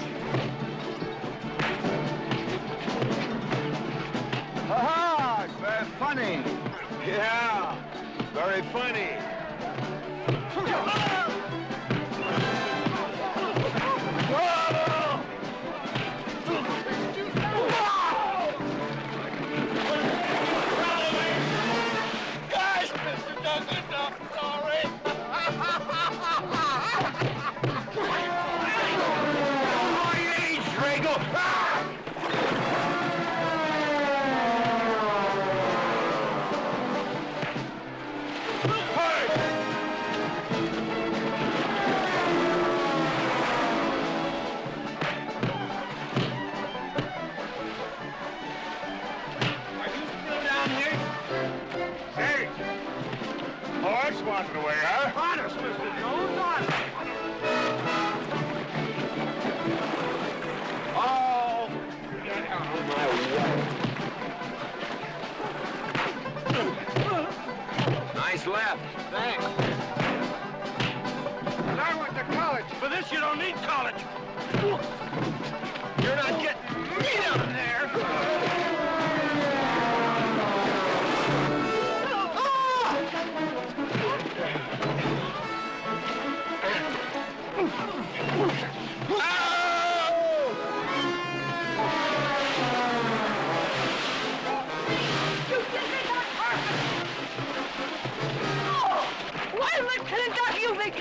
Ha-ha, it's very funny. Yeah, very funny. Guys, Mr. Douglas, I'm sorry. I swanted away, huh? Honest, Mr. Jones, honest. Oh, get out of my way. Nice left. Thanks. I went to college. For this, you don't need college. You're not getting me down there. Why, McLintock, you big...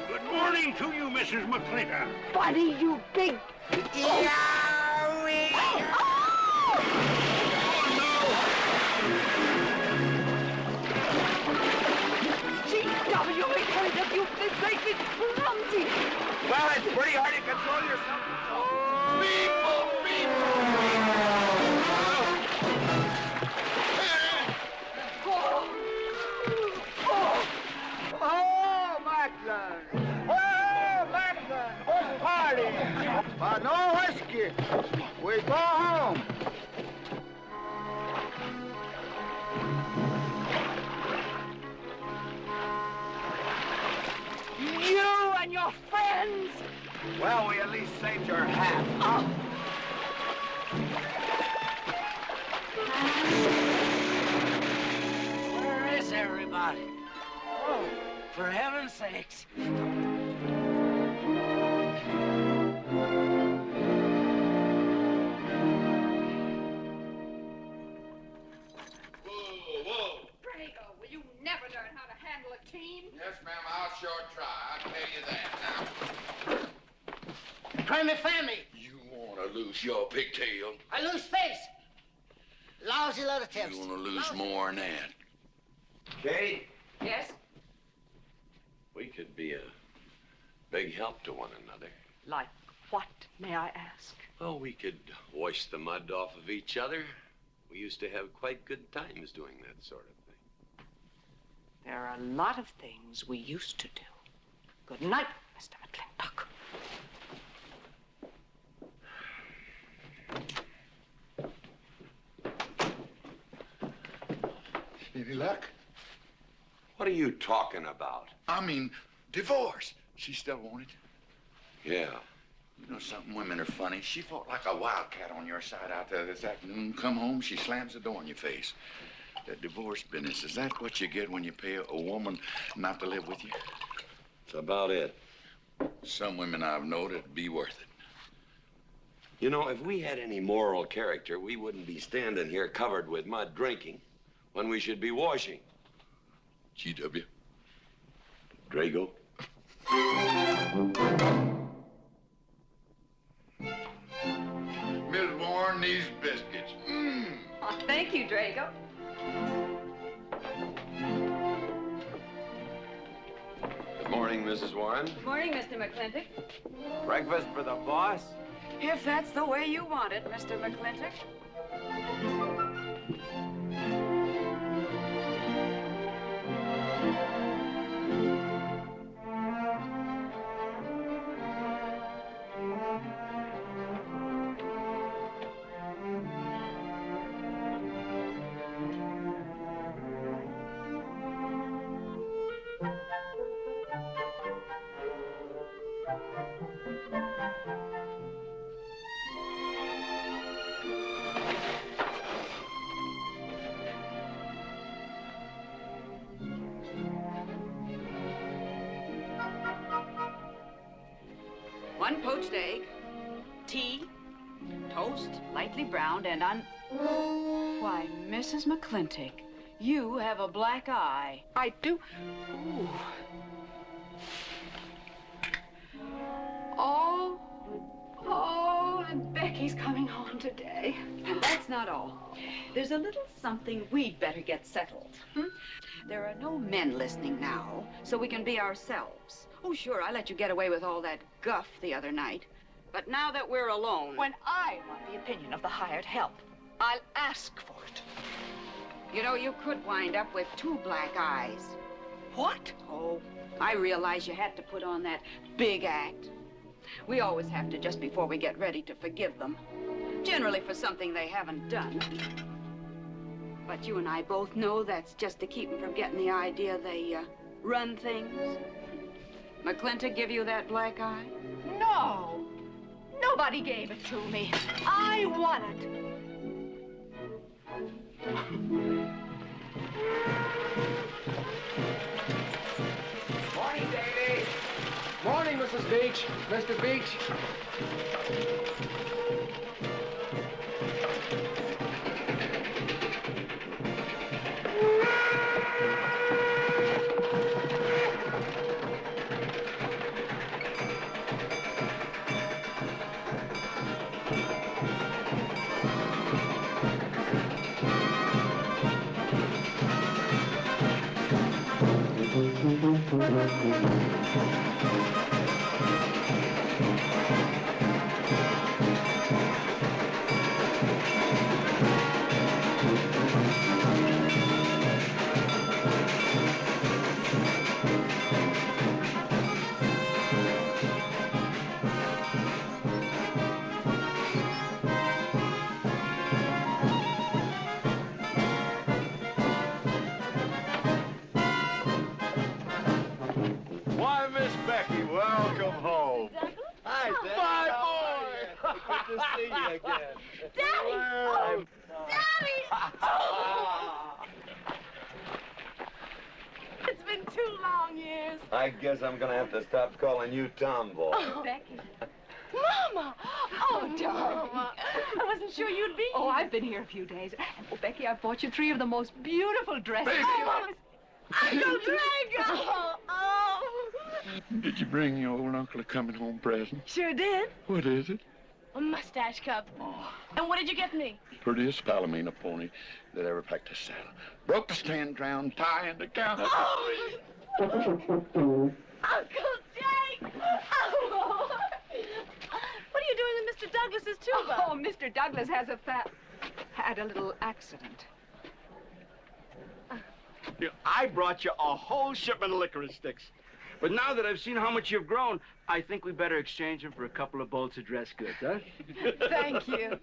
Good morning to you, Mrs. McLintock. Buddy, you big... G.W. McLintock, you big big clumsy. Well, it's pretty hard to control yourself. People! Oh, Macklin! Oh, Macklin! What's party? But no whiskey. We go home. You and your friends. Well, we at least saved your hat. Oh. Where is everybody? Oh, for heaven's sakes. Drago, will you never learn how to handle a team? Yes, ma'am, I'll sure try. I'll tell you that now. Try me family. You want to lose your pigtail? I lose face. Lousy lot of tips. You want to lose more than that. Kate, Yes? we could be a big help to one another. Like what, may I ask? Well, we could wash the mud off of each other. We used to have quite good times doing that sort of thing. There are a lot of things we used to do. Good night, Mr. McLintock. Any luck? What are you talking about? I mean, divorce. She still want it? Yeah. You know something, women are funny. She fought like a wildcat on your side out there this afternoon. Come home, she slams the door in your face. That divorce business, is that what you get when you pay a woman not to live with you? That's about it. Some women I've known it'd be worth it. You know, if we had any moral character, we wouldn't be standing here covered with mud drinking when we should be washing. G.W. Drago. Miss Warren, these biscuits. Mmm. Oh, thank you, Drago. Good morning, Mrs. Warren. Good morning, Mr. McLintock. Breakfast for the boss? If that's the way you want it, Mr. McLintock. One poached egg, tea, toast, lightly browned, and Why, Mrs. McLintock, you have a black eye. I do. Ooh. Oh, and Becky's coming home today. And that's not all. There's a little something we'd better get settled. There are no men listening now, so we can be ourselves. Oh, sure, I let you get away with all that guff the other night. But now that we're alone... When I want the opinion of the hired help, I'll ask for it. You know, you could wind up with two black eyes. What? Oh, I realize you had to put on that big act. We always have to just before we get ready to forgive them. Generally for something they haven't done. But you and I both know that's just to keep them from getting the idea they run things. McLintock give you that black eye? No. Nobody gave it to me. I won it. Morning, Davy. Morning, Mrs. Beach. Mr. Beach. Why, Miss Becky, welcome home. Hi, Dad. My boy. Good to see you again. Daddy! Well, Daddy! It's been 2 long years. I guess I'm gonna have to stop calling you Tomboy. Oh, Becky. Mama! Oh, darling. Mama. I wasn't sure you'd be Oh, here. I've been here a few days. And, oh, Becky, I bought you 3 of the most beautiful dresses. Oh, Mama. Uncle Drago! Oh! Did you bring your old uncle a coming home present? Sure did. What is it? A mustache cup. And what did you get me? Prettiest Palomino pony that ever packed a saddle. Broke the stand, drowned, tie in the counter. Oh! Uncle Jake! Oh! What are you doing with Mr. Douglas's tuba? Oh, Mr. Douglas has had a little accident. I brought you a whole shipment of licorice sticks. But now that I've seen how much you've grown, I think we better exchange them for a couple of bolts of dress goods, huh? Thank you.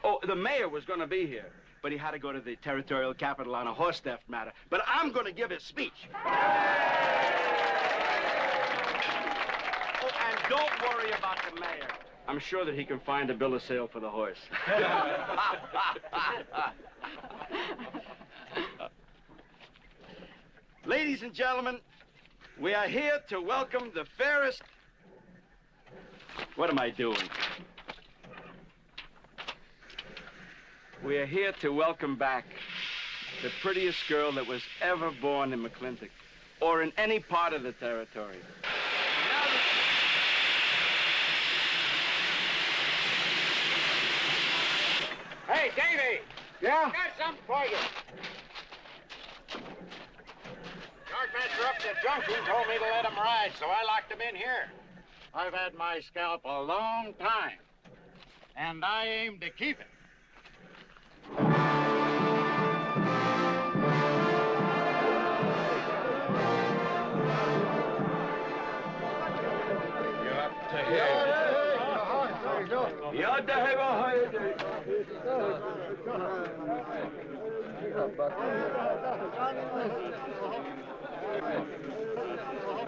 Oh, the mayor was going to be here, but he had to go to the territorial capital on a horse theft matter. But I'm going to give his speech. Oh, and don't worry about the mayor. I'm sure that he can find a bill of sale for the horse. Ladies and gentlemen, we are here to welcome the fairest... What am I doing? We are here to welcome back the prettiest girl that was ever born in McLintock, or in any part of the territory. Hey, Davy! Yeah? Got something for you. Yardmaster up at the junction told me to let him ride, so I locked him in here. I've had my scalp a long time, and I aim to keep it. You're up to here.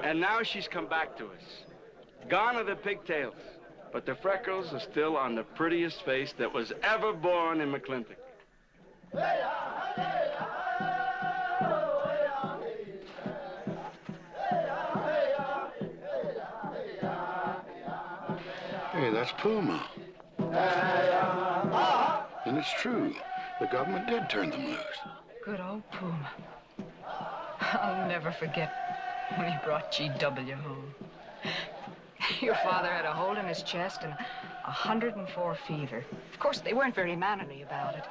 And now she's come back to us. Gone are the pigtails, but the freckles are still on the prettiest face that was ever born in McLintock. Hey, that's Puma. And it's true. The government did turn them loose. Good old Puma. I'll never forget when he brought GW home. Your father had a hole in his chest and 104 fever. Of course, they weren't very mannerly about it.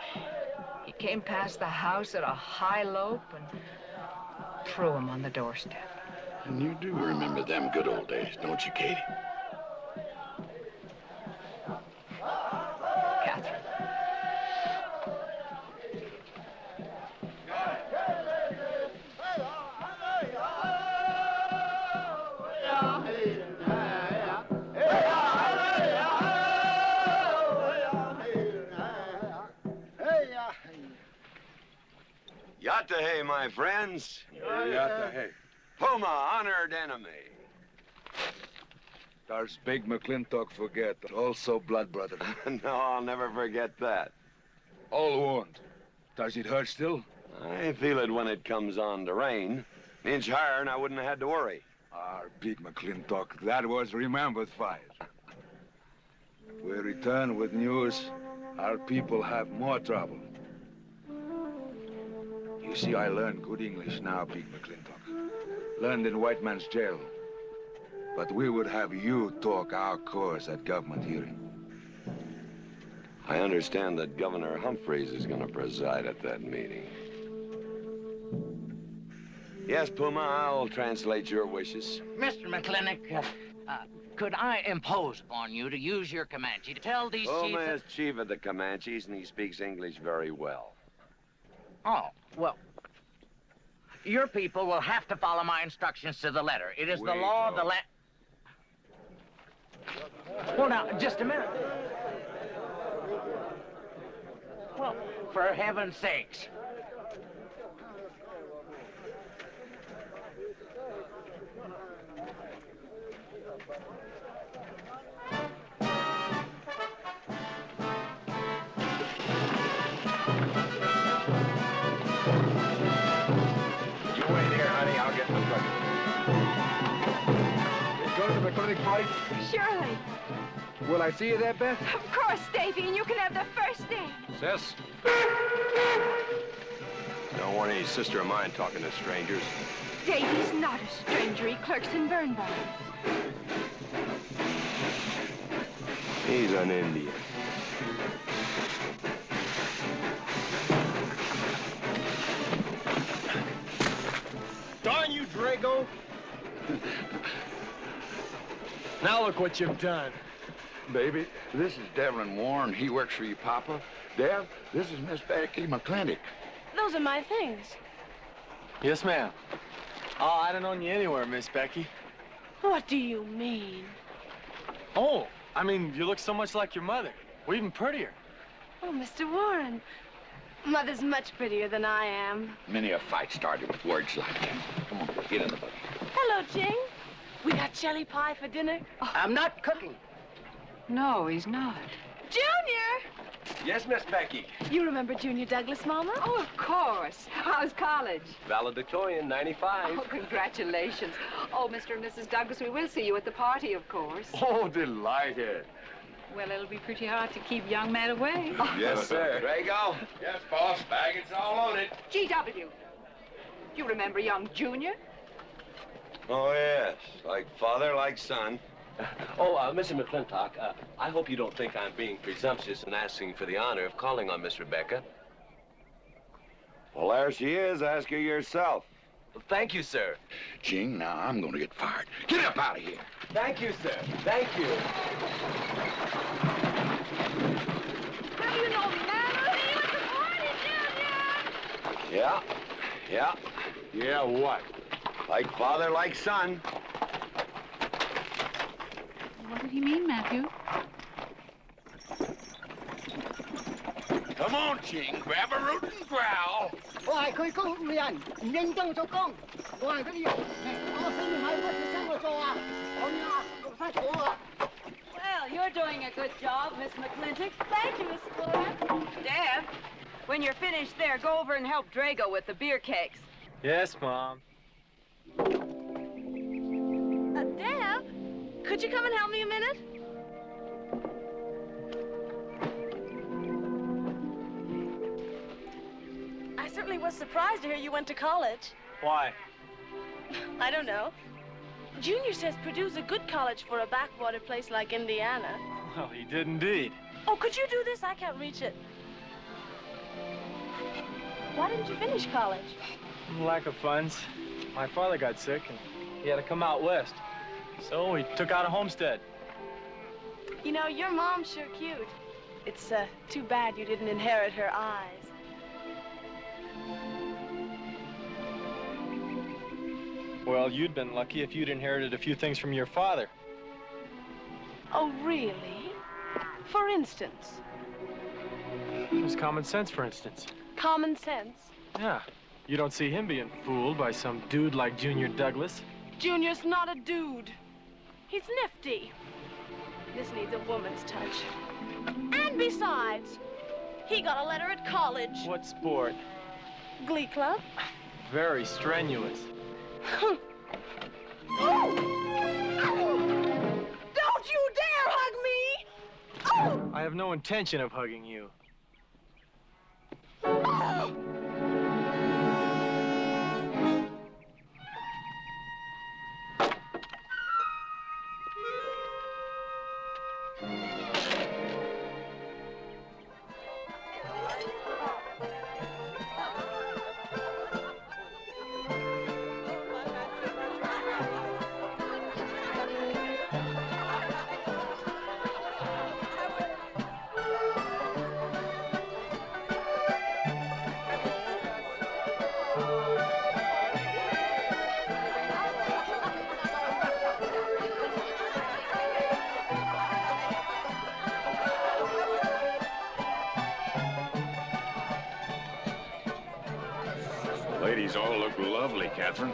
He came past the house at a high lope and threw him on the doorstep. And you do remember them good old days, don't you, Katie? Catherine. my friends. Hey. Puma, honored enemy. Does big McLintock forget, also blood brother? No, I'll never forget that. All wound. Does it hurt still? I feel it when it comes on to rain. An inch higher and I wouldn't have had to worry. Our big McLintock, that was remembered fight. We return with news. Our people have more trouble. You see, I learned good English now, big McLintock. Learned in white man's jail. But we would have you talk our cause at government hearing. I understand that Governor Humphreys is going to preside at that meeting. Yes, Puma, I'll translate your wishes. Mr. McLintock, could I impose upon you to use your Comanche to tell these Puma chiefs... is chief of the Comanches, and he speaks English very well. Oh, well, your people will have to follow my instructions to the letter. It is the law of the land. Well, now, just a minute. Well, for heaven's sakes. McLintock party? Surely. Will I see you there, Beth? Of course, Davy, and you can have the first name. Sis? Don't want any sister of mine talking to strangers. Davy's not a stranger. He clerks in Birnbaum. He's an Indian. Darn you, Drago! Now look what you've done. Baby, this is Devlin Warren. He works for you, Papa. Dev, this is Miss Becky McLintock. Those are my things. Yes, ma'am. Oh, I don't know you anywhere, Miss Becky. What do you mean? Oh, I mean, you look so much like your mother. Well, even prettier. Oh, Mr. Warren. Mother's much prettier than I am. Many a fight started with words like that. Come on, get in the buggy. Hello, Ching. We got jelly pie for dinner. Oh. I'm not cooking. No, he's not. Junior! Yes, Miss Becky. You remember Junior Douglas, Mama? Oh, of course. How's college? Valedictorian, 95. Oh, congratulations. Oh, Mr. and Mrs. Douglas, we will see you at the party, of course. Oh, delighted. Well, it'll be pretty hard to keep young men away. Yes, sir. Drago? Yes, boss. Baggage all on it. G.W. You remember young Junior? Oh, yes. Like father, like son. Mr. McLintock, I hope you don't think I'm being presumptuous in asking for the honor of calling on Miss Rebecca. Well, there she is. Ask her yourself. Well, thank you, sir. Ching, now I'm going to get fired. Get up out of here. Thank you, sir. Thank you. Have you no manners? See you at the party, Junior! Yeah. Yeah. Yeah, what? Like father, like son. What did he mean, Matthew? Come on, Ching. Grab a root and growl. Well, you're doing a good job, Miss McLintock. Thank you, Miss Flora. Deb, when you're finished there, go over and help Drago with the beer cakes. Yes, Mom. Deb, could you come and help me a minute? I certainly was surprised to hear you went to college. Why? I don't know. Junior says Purdue's a good college for a backwater place like Indiana. Well, he did indeed. Oh, could you do this? I can't reach it. Why didn't you finish college? Lack of funds. My father got sick, and he had to come out west. So he took out a homestead. You know, your mom's sure cute. It's too bad you didn't inherit her eyes. Well, you'd been lucky if you'd inherited a few things from your father. Oh, really? For instance? It was common sense, for instance. Common sense? Yeah. You don't see him being fooled by some dude like Junior Douglas. Junior's not a dude. He's nifty. This needs a woman's touch. And besides, he got a letter at college. What sport? Glee club. Very strenuous. Don't you dare hug me! I have no intention of hugging you. Ladies all look lovely, Catherine.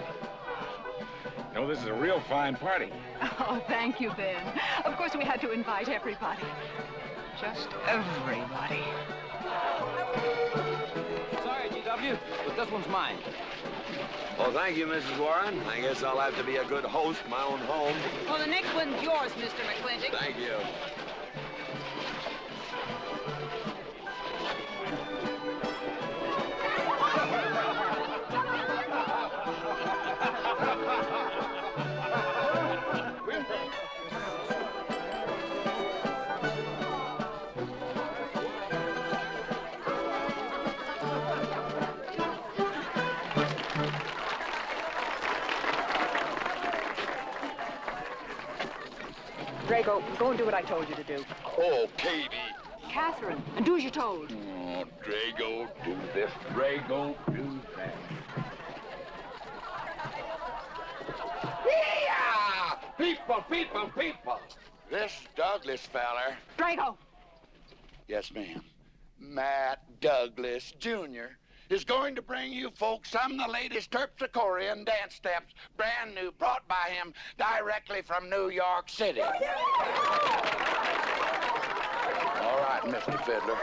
You know, this is a real fine party. Oh, thank you, Ben. Of course, we had to invite everybody. Just everybody. Sorry, GW, but this one's mine. Well, thank you, Mrs. Warren. I guess I'll have to be a good host, my own home. Well, the next one's yours, Mr. McLintock. Thank you. Drago, go and do what I told you to do. Oh, Katie. Catherine, and do as you're told. Oh, Drago, do this. Drago, do that. Yeah! People, people, people. This Douglas feller. Drago! Yes, ma'am. Matt Douglas, Jr. is going to bring you folks some of the latest terpsichorean dance steps, brand new, brought by him directly from New York City. All right, Mr. Fiddler.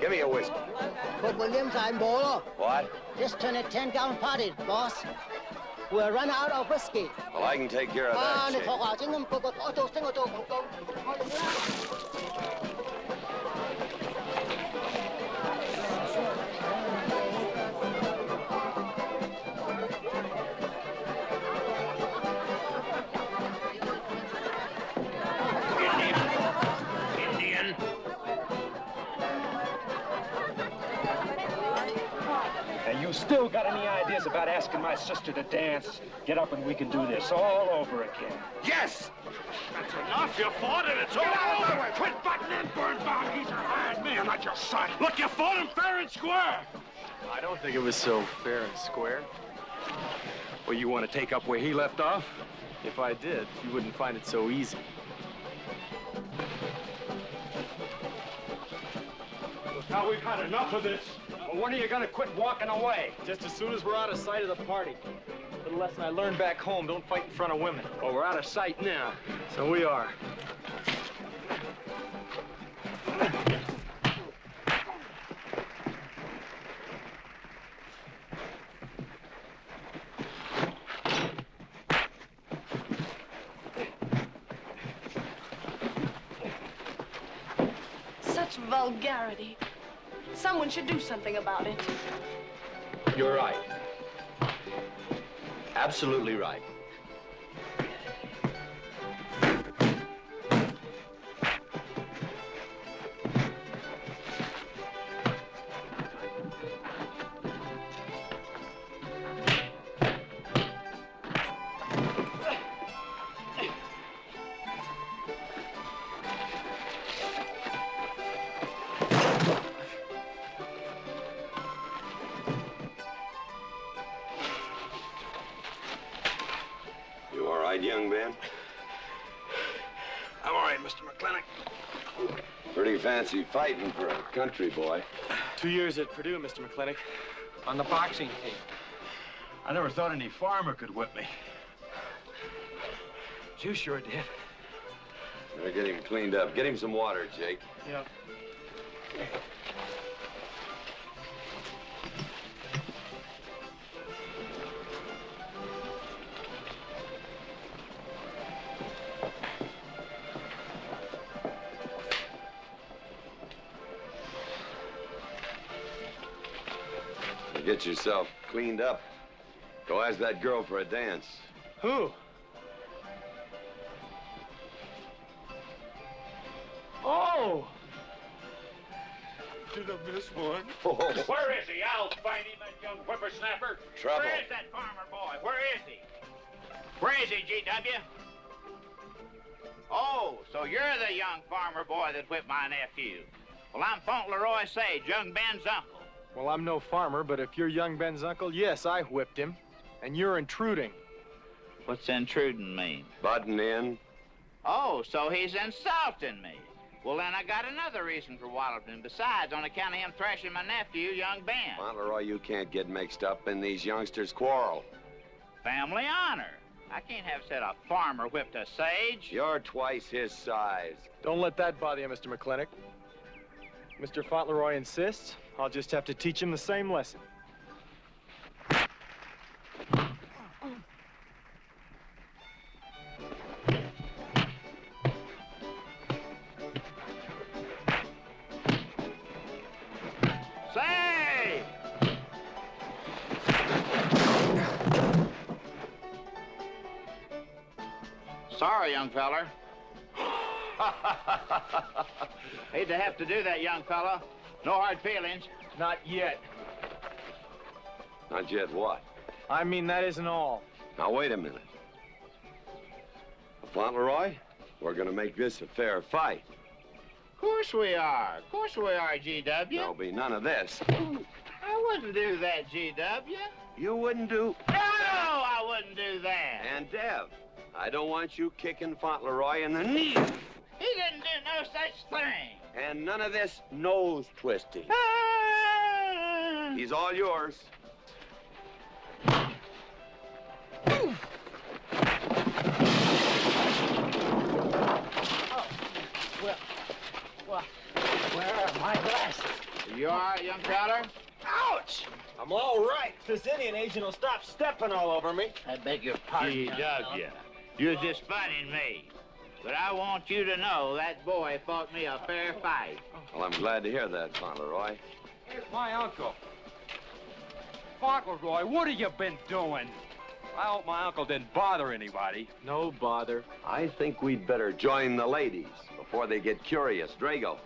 Give me a whiskey. Put Williams on board. What? Just turn a 10-gallon party, boss. We'll run out of whiskey. Well, I can take care of that, Shane. Indian. And you still got any ideas about asking my sister to dance? Get up and we can do this all over again. Yes! That's enough. You fought it. It's all over. Quit butting in, Birnbaum. He's a hired man, not your son. Look, you fought him fair and square. I don't think it was so fair and square. Well, you want to take up where he left off? If I did, you wouldn't find it so easy. Now we've had enough of this. Well, when are you going to quit walking away? Just as soon as we're out of sight of the party. A little lesson I learned back home, don't fight in front of women. Well, we're out of sight now. So we are. Such vulgarity. Someone should do something about it. You're right. Absolutely right. Young man? I'm all right, Mr. McLintock. Pretty fancy fighting for a country boy. 2 years at Purdue, Mr. McLintock, on the boxing team. I never thought any farmer could whip me. You sure did. Better get him cleaned up. Get him some water, Jake. Yeah. Get yourself cleaned up. Go ask that girl for a dance. Who? Oh! Did I miss one? Where is he? I'll find him, that young whippersnapper. Trouble. Where is that farmer boy? Where is he? Where is he, G.W.? Oh, so you're the young farmer boy that whipped my nephew. Well, I'm Fauntleroy Sage, young Ben's uncle. Well, I'm no farmer, but if you're young Ben's uncle, yes, I whipped him. And you're intruding. What's intruding mean? Butting in. Oh, so he's insulting me. Well, then I got another reason for walloping him. Besides, on account of him thrashing my nephew, young Ben. Fauntleroy, you can't get mixed up in these youngsters' quarrel. Family honor. I can't have said a farmer whipped a sage. You're twice his size. Don't let that bother you, Mr. McLintock. Mr. Fauntleroy insists. I'll just have to teach him the same lesson. Say! Sorry, young feller. Hate to have to do that, young fella. No hard feelings. Not yet. Not yet what? I mean, that isn't all. Now, wait a minute. Fauntleroy, we're gonna make this a fair fight. Of course we are. Of course we are, G.W. There'll be none of this. I wouldn't do that, G.W. You wouldn't do... No, I wouldn't do that. And Dev, I don't want you kicking Fauntleroy in the knee. He didn't do no such thing. And none of this nose twisting. He's all yours. Well, where are my glasses? You all right, young feller? Ouch! I'm all right. This Indian agent will stop stepping all over me. I beg your pardon, G.W. You're just funning me. But I want you to know that boy fought me a fair fight. Well, I'm glad to hear that, Fauntleroy. Here's my uncle. Fauntleroy, what have you been doing? I hope my uncle didn't bother anybody. No bother. I think we'd better join the ladies before they get curious. Drago.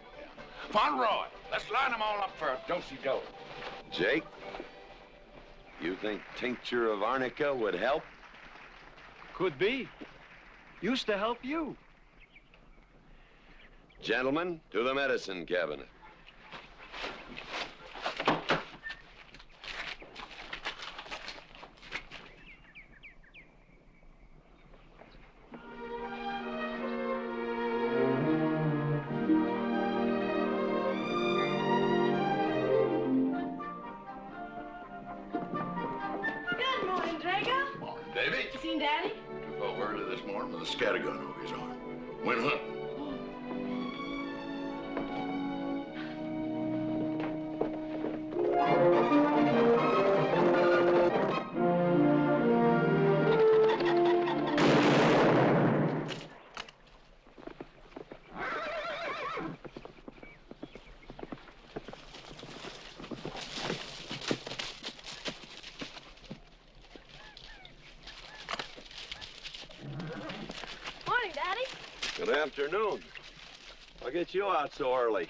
Fauntleroy, let's line them all up for a dosey-do. Jake, you think tincture of arnica would help? Could be. Used to help you. Gentlemen, to the medicine cabinet. Good morning, Drago. Morning, Davy. You seen Daddy? Took off early this morning with a scattergun over his arm. Went hunting. Good afternoon. What gets you out so early?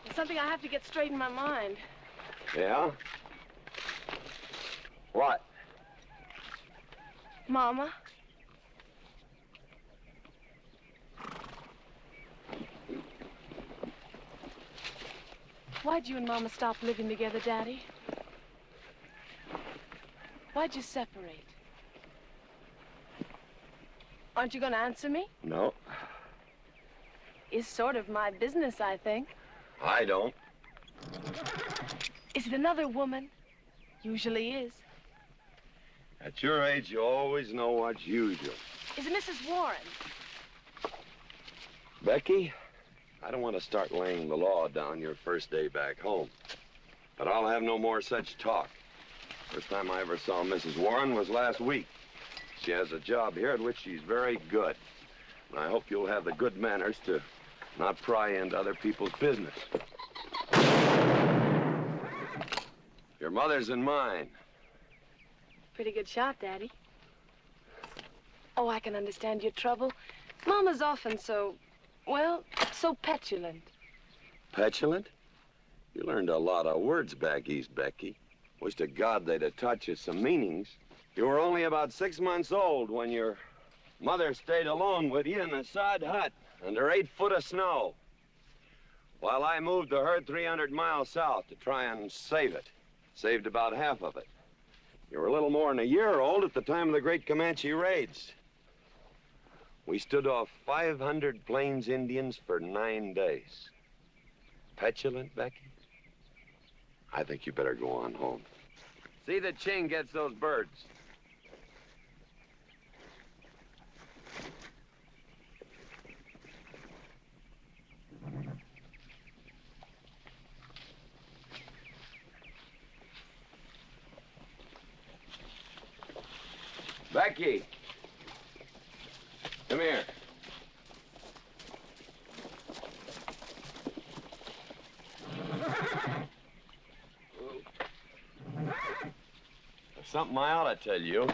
It's something I have to get straight in my mind. Yeah? What? Mama? Why'd you and Mama stop living together, Daddy? Why'd you separate? Aren't you going to answer me? No. It's sort of my business, I think. I don't. Is it another woman? Usually is. At your age, you always know what's usual. Is it Mrs. Warren? Becky, I don't want to start laying the law down your first day back home. But I'll have no more such talk. First time I ever saw Mrs. Warren was last week. She has a job here at which she's very good. And I hope you'll have the good manners to not pry into other people's business. Your mother's and mine. Pretty good shot, Daddy. Oh, I can understand your trouble. Mama's often so, well, so petulant. Petulant? You learned a lot of words back east, Becky. Wish to God they'd have taught you some meanings. You were only about 6 months old when your mother stayed alone with you in a sod hut under 8 foot of snow, while I moved the herd 300 miles south to try and save it. Saved about half of it. You were a little more than a year old at the time of the great Comanche raids. We stood off 500 Plains Indians for 9 days. Petulant, Becky? I think you better go on home. See that Ching gets those birds. Becky, come here. There's something I ought to tell you.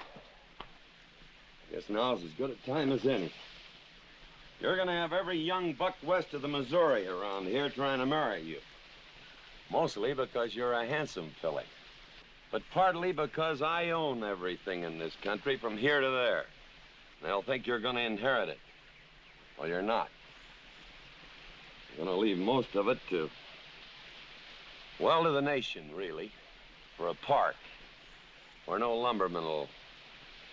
Guess now's as good a time as any. You're gonna have every young buck west of the Missouri around here trying to marry you. Mostly because you're a handsome filly. But partly because I own everything in this country from here to there. They'll think you're gonna inherit it. Well, you're not. You're gonna leave most of it to, well, to the nation, really. For a park where no lumberman will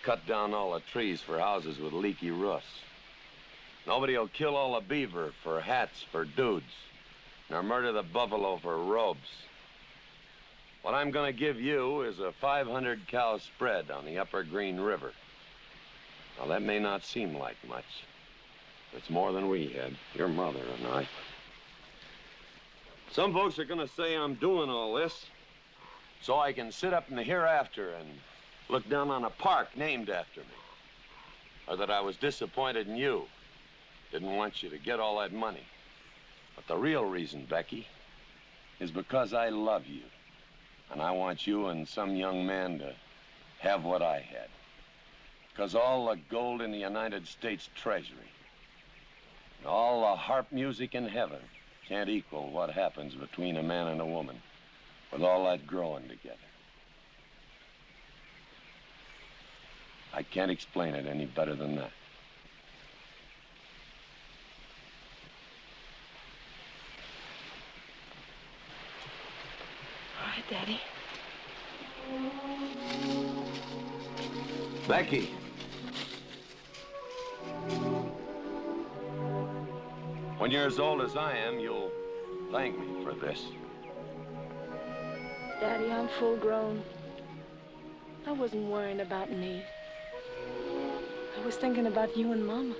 cut down all the trees for houses with leaky roofs. Nobody will kill all the beaver for hats for dudes, nor murder the buffalo for robes. What I'm gonna give you is a 500-cow spread on the upper Green River. Now, that may not seem like much. It's more than we had, your mother and I. Some folks are gonna say I'm doing all this so I can sit up in the hereafter and look down on a park named after me. Or that I was disappointed in you. Didn't want you to get all that money. But the real reason, Becky, is because I love you. And I want you and some young man to have what I had. Because all the gold in the United States Treasury and all the harp music in heaven can't equal what happens between a man and a woman with all that growing together. I can't explain it any better than that. All right, Daddy. Becky. When you're as old as I am, you'll thank me for this. Daddy, I'm full grown. I wasn't worrying about me. I was thinking about you and Mama.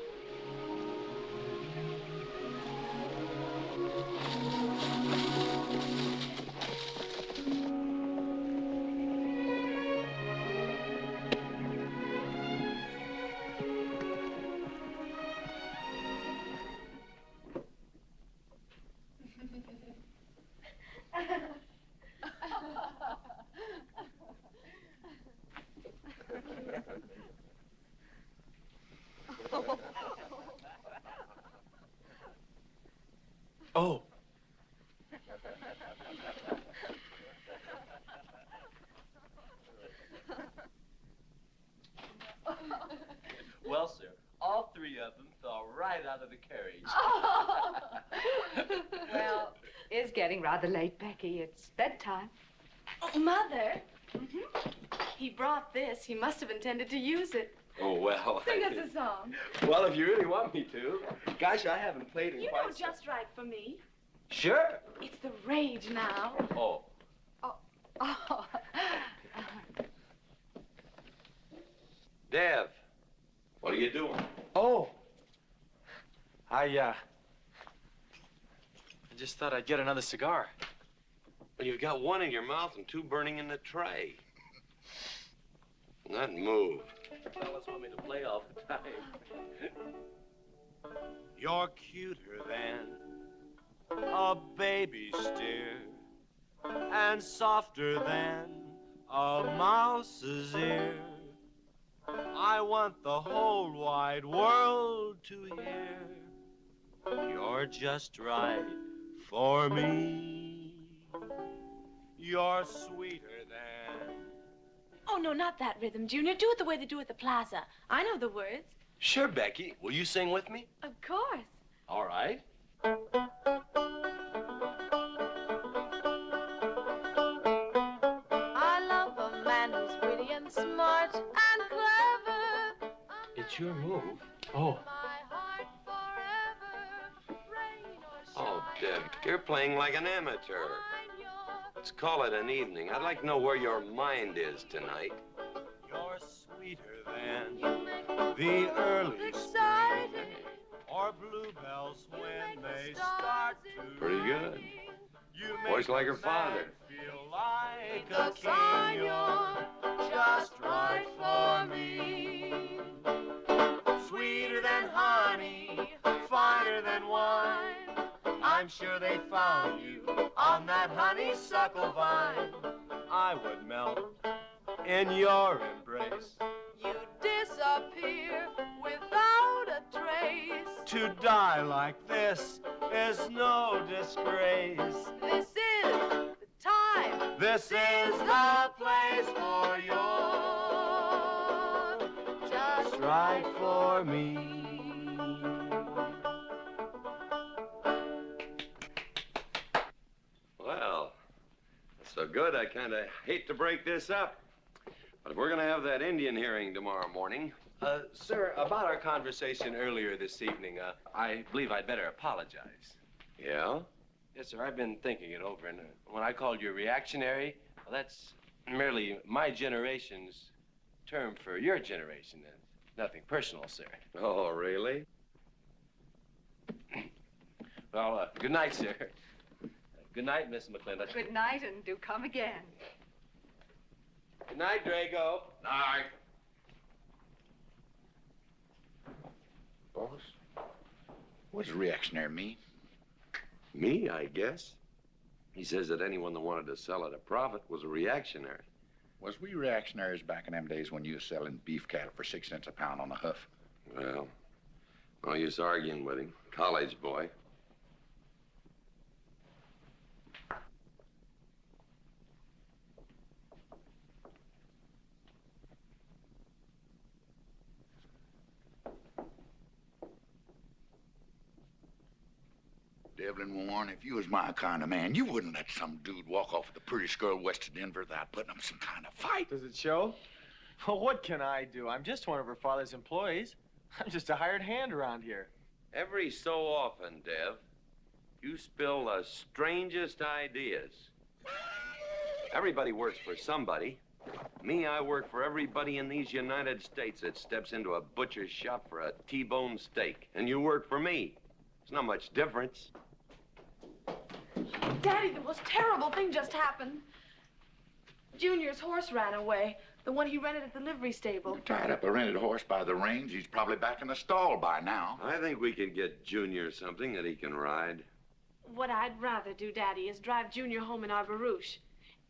3 of them fell right out of the carriage. Oh. Well, it's getting rather late, Becky. It's bedtime. Oh, Mother. He brought this. He must have intended to use it. Oh, well. Sing us a song. Well, if you really want me to. Gosh, I haven't played in You quite know just right for me. Sure. It's the rage now. Oh. Oh. Dev, what are you doing? Oh. I just thought I'd get another cigar. Well, you've got one in your mouth and 2 burning in the tray. Not move. Fellas want me to play all the time. You're cuter than a baby steer, and softer than a mouse's ear. I want the whole wide world to hear. You're just right for me. You're sweeter than... Oh, no, not that rhythm, Junior. Do it the way they do at the plaza. I know the words. Sure, Becky. Will you sing with me? Of course. All right. I love a man who's witty and smart and clever. It's your move. Oh. Oh, Deb, you're playing like an amateur. Let's call it an evening. I'd like to know where your mind is tonight. You're sweeter than the early spring, or bluebells when they start to Pretty good. Voice like her father. feel like a king. You're just right for me. Sweeter than honey, finer than wine. I'm sure they found you on that honeysuckle vine. I would melt in your embrace. You disappear without a trace. To die like this is no disgrace. This is the time. This is the place for you. Just Right for me. Well, that's so good, I kind of hate to break this up. But if we're going to have that Indian hearing tomorrow morning... sir, about our conversation earlier this evening, I believe I'd better apologize. Yeah? Yes, sir, I've been thinking it over, and when I called you reactionary, well, that's merely my generation's term for your generation. Nothing personal, sir. Oh, really? Well, good night, sir. Good night, Miss McLintock. Good night, and do come again. Good night, Drago. Night. Boss, what does reactionary mean? Me, I guess. He says that anyone that wanted to sell at a profit was a reactionary. Was we reactionaries back in them days when you was selling beef cattle for 6 cents a pound on the hoof? Well, no use arguing with him. College boy. Devlin Warren, if you was my kind of man, you wouldn't let some dude walk off with the prettiest girl west of Denver without putting up some kind of fight. Does it show? Well, what can I do? I'm just one of her father's employees. I'm just a hired hand around here. Every so often, Dev, you spill the strangest ideas. Everybody works for somebody. Me, I work for everybody in these United States that steps into a butcher's shop for a T-bone steak. And you work for me. There's not much difference. Daddy, the most terrible thing just happened. Junior's horse ran away. The one he rented at the livery stable. Tied up a rented horse by the reins. He's probably back in the stall by now. I think we can get Junior something that he can ride. What I'd rather do, Daddy, is drive Junior home in our barouche.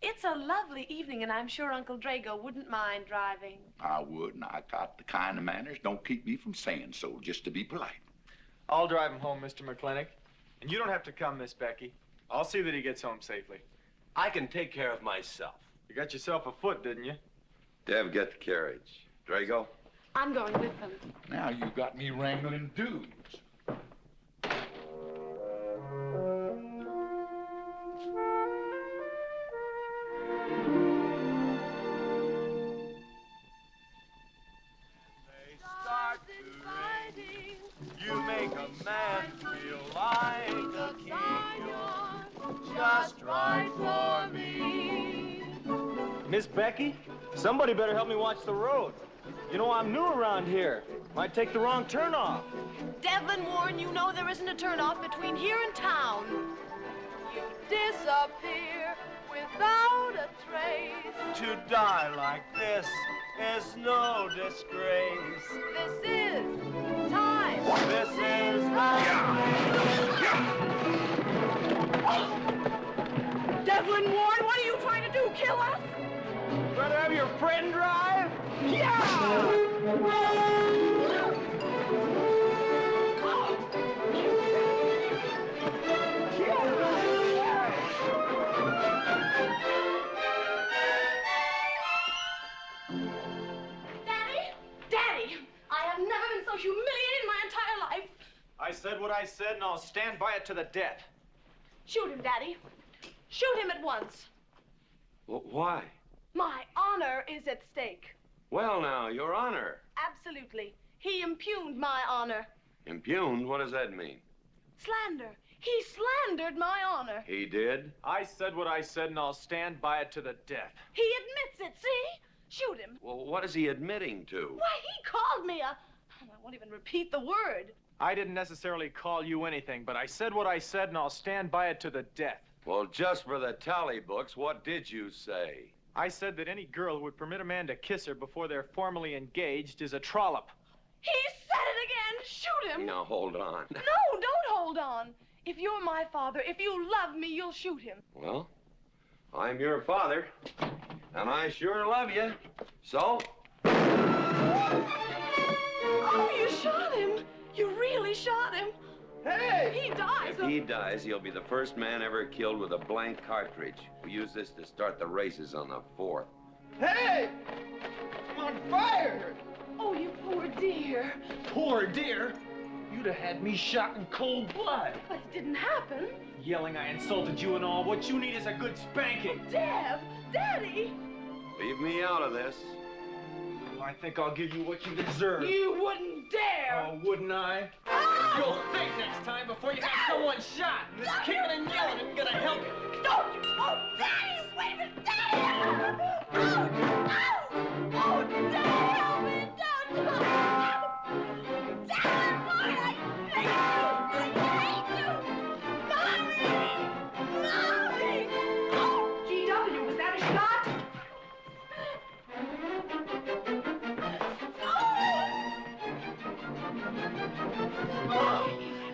It's a lovely evening, and I'm sure Uncle Drago wouldn't mind driving. I would, and I got the kind of manners don't keep me from saying so, just to be polite. I'll drive him home, Mr. McLintock. And you don't have to come, Miss Becky. I'll see that he gets home safely. I can take care of myself. You got yourself a foot, didn't you? Dev, get the carriage. Drago, I'm going with them. Now you got me wrangling dudes. You make a man feel like a king. You're just right for me. Miss Becky, somebody better help me watch the road. You know, I'm new around here. Might take the wrong turnoff. Devlin Warren, you know there isn't a turnoff between here and town. You disappear without a trace. To die like this is no disgrace. This is time. This is Devlin Warren, what are you trying to do? Kill us? Rather have your friend drive? Daddy, I have never been so humiliated in my entire life. I said what I said, and I'll stand by it to the death. Shoot him, Daddy. Shoot him at once. Well, why? My honor is at stake. Well, now, Your Honor. Absolutely. He impugned my honor. Impugned? What does that mean? Slander. He slandered my honor. He did? I said what I said, and I'll stand by it to the death. He admits it, see? Shoot him. Well, what is he admitting to? Why, he called me a... I won't even repeat the word. I didn't necessarily call you anything, but I said what I said, and I'll stand by it to the death. Well, just for the tally books, what did you say? I said that any girl who would permit a man to kiss her before they're formally engaged is a trollop. He said it again. Shoot him. Now, hold on. No, don't hold on. If you're my father, if you love me, you'll shoot him. Well, I'm your father, and I sure love you. So? Oh, you shot him. You really shot him. Hey! He dies. If he dies, he'll be the first man ever killed with a blank cartridge. We use this to start the races on the 4th. Hey! I'm on fire! Oh, you poor dear. Poor dear? You'd have had me shot in cold blood. But it didn't happen. Yelling I insulted you and all. What you need is a good spanking. Dev! Daddy! Leave me out of this. I think I'll give you what you deserve. You wouldn't dare! Oh, wouldn't I? Ah! You'll think next time before you have someone shot. And this kicking and yelling isn't gonna help you. Don't you! Oh, Daddy! Wait a minute! Daddy! Oh, Daddy! Help me! Don't! Daddy, Lord, I hate you! Mommy! Oh, G.W., was that a shot?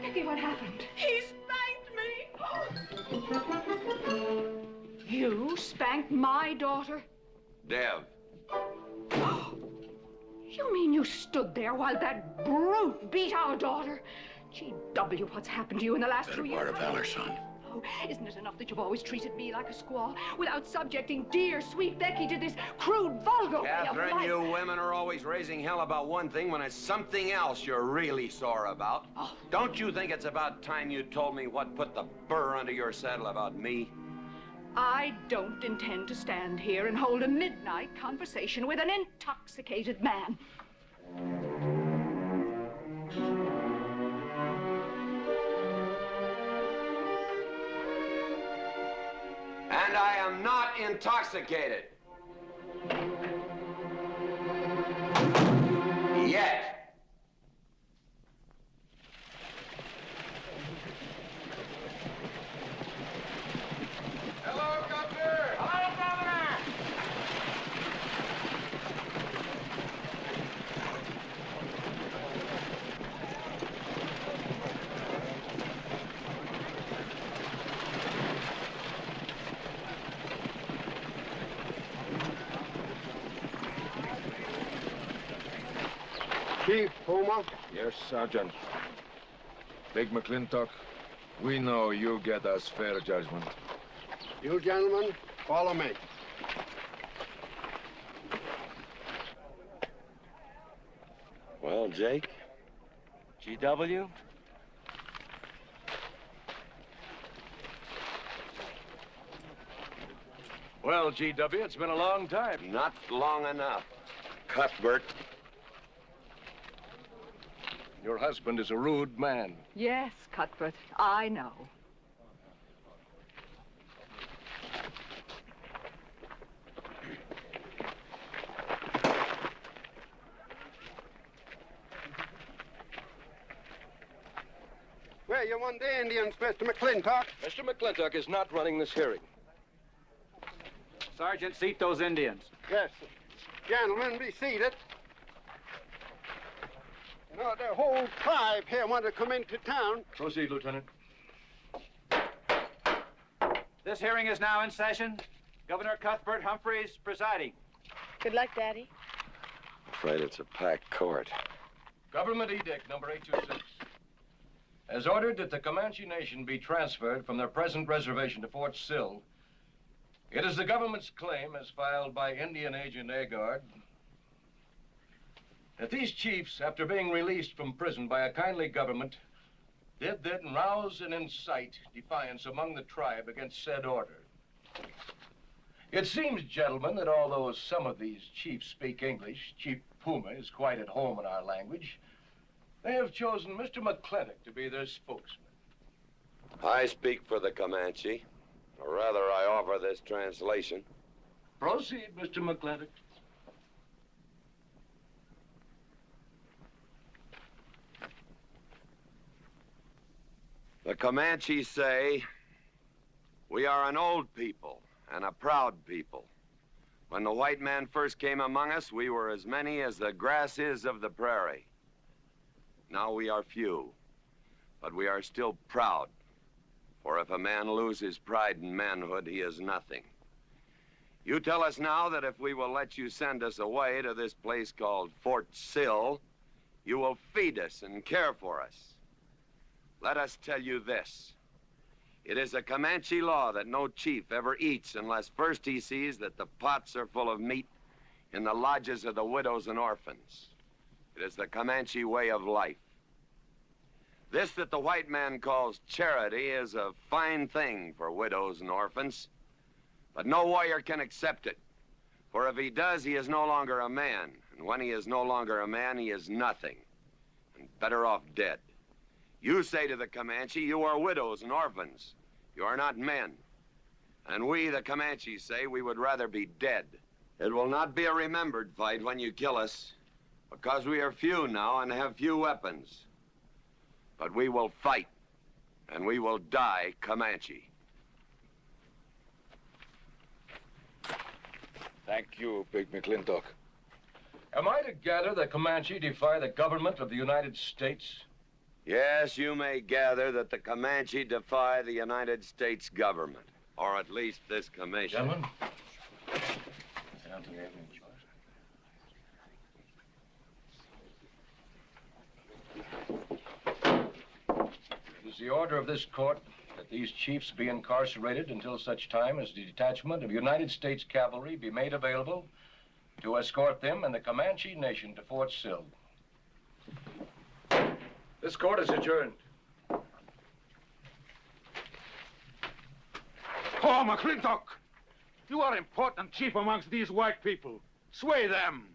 Becky, what happened? He spanked me! You spanked my daughter? Dev. You mean you stood there while that brute beat our daughter? G.W., what's happened to you in the last 2 years? Part of valor, son. Oh, isn't it enough that you've always treated me like a squaw without subjecting dear, sweet Becky to this crude, vulgar way of Catherine, life? you women are always raising hell about one thing when it's something else you're really sore about. Oh. Don't you think it's about time you told me what put the burr under your saddle about me? I don't intend to stand here and hold a midnight conversation with an intoxicated man. And I am not intoxicated. Yet. Hello, Governor! Hello, Governor! Chief Puma? Yes, Sergeant. Big McLintock, we know you get us fair judgment. You gentlemen, follow me. Well, Jake? GW? Well, GW, it's been a long time. Not long enough. Cuthbert. Your husband is a rude man. Yes, Cuthbert, I know. Where you want the Indians, Mr. McLintock? Mr. McLintock is not running this hearing. Sergeant, seat those Indians. Yes. Gentlemen, be seated. You know, the whole tribe here want to come into town. Proceed, Lieutenant. This hearing is now in session. Governor Cuthbert Humphreys presiding. Good luck, Daddy. Afraid it's a packed court. Government Edict number 826 has ordered that the Comanche Nation be transferred from their present reservation to Fort Sill. It is the government's claim, as filed by Indian Agent Agard, that these chiefs, after being released from prison by a kindly government, did then rouse and incite defiance among the tribe against said order. It seems, gentlemen, that although some of these chiefs speak English, Chief Puma is quite at home in our language, they have chosen Mr. McLintock to be their spokesman. I speak for the Comanche. Or rather, I offer this translation. Proceed, Mr. McLintock. The Comanche say, we are an old people and a proud people. When the white man first came among us, we were as many as the grass is of the prairie. Now we are few, but we are still proud. For if a man loses pride in manhood, he is nothing. You tell us now that if we will let you send us away to this place called Fort Sill, you will feed us and care for us. Let us tell you this. It is a Comanche law that no chief ever eats unless first he sees that the pots are full of meat in the lodges of the widows and orphans. It is the Comanche way of life. This that the white man calls charity is a fine thing for widows and orphans, but no warrior can accept it. For if he does, he is no longer a man. And when he is no longer a man, he is nothing, and better off dead. You say to the Comanche, you are widows and orphans. You are not men. And we, the Comanche, say we would rather be dead. It will not be a remembered fight when you kill us, because we are few now and have few weapons. But we will fight, and we will die Comanche. Thank you, Big McLintock. Am I to gather that Comanche defy the government of the United States? Yes, you may gather that the Comanche defy the United States government, or at least this commission. Gentlemen, it is the order of this court that these chiefs be incarcerated until such time as the detachment of United States cavalry be made available to escort them and the Comanche Nation to Fort Sill. This court is adjourned. Oh, McLintock! You are important chief amongst these white people. Sway them.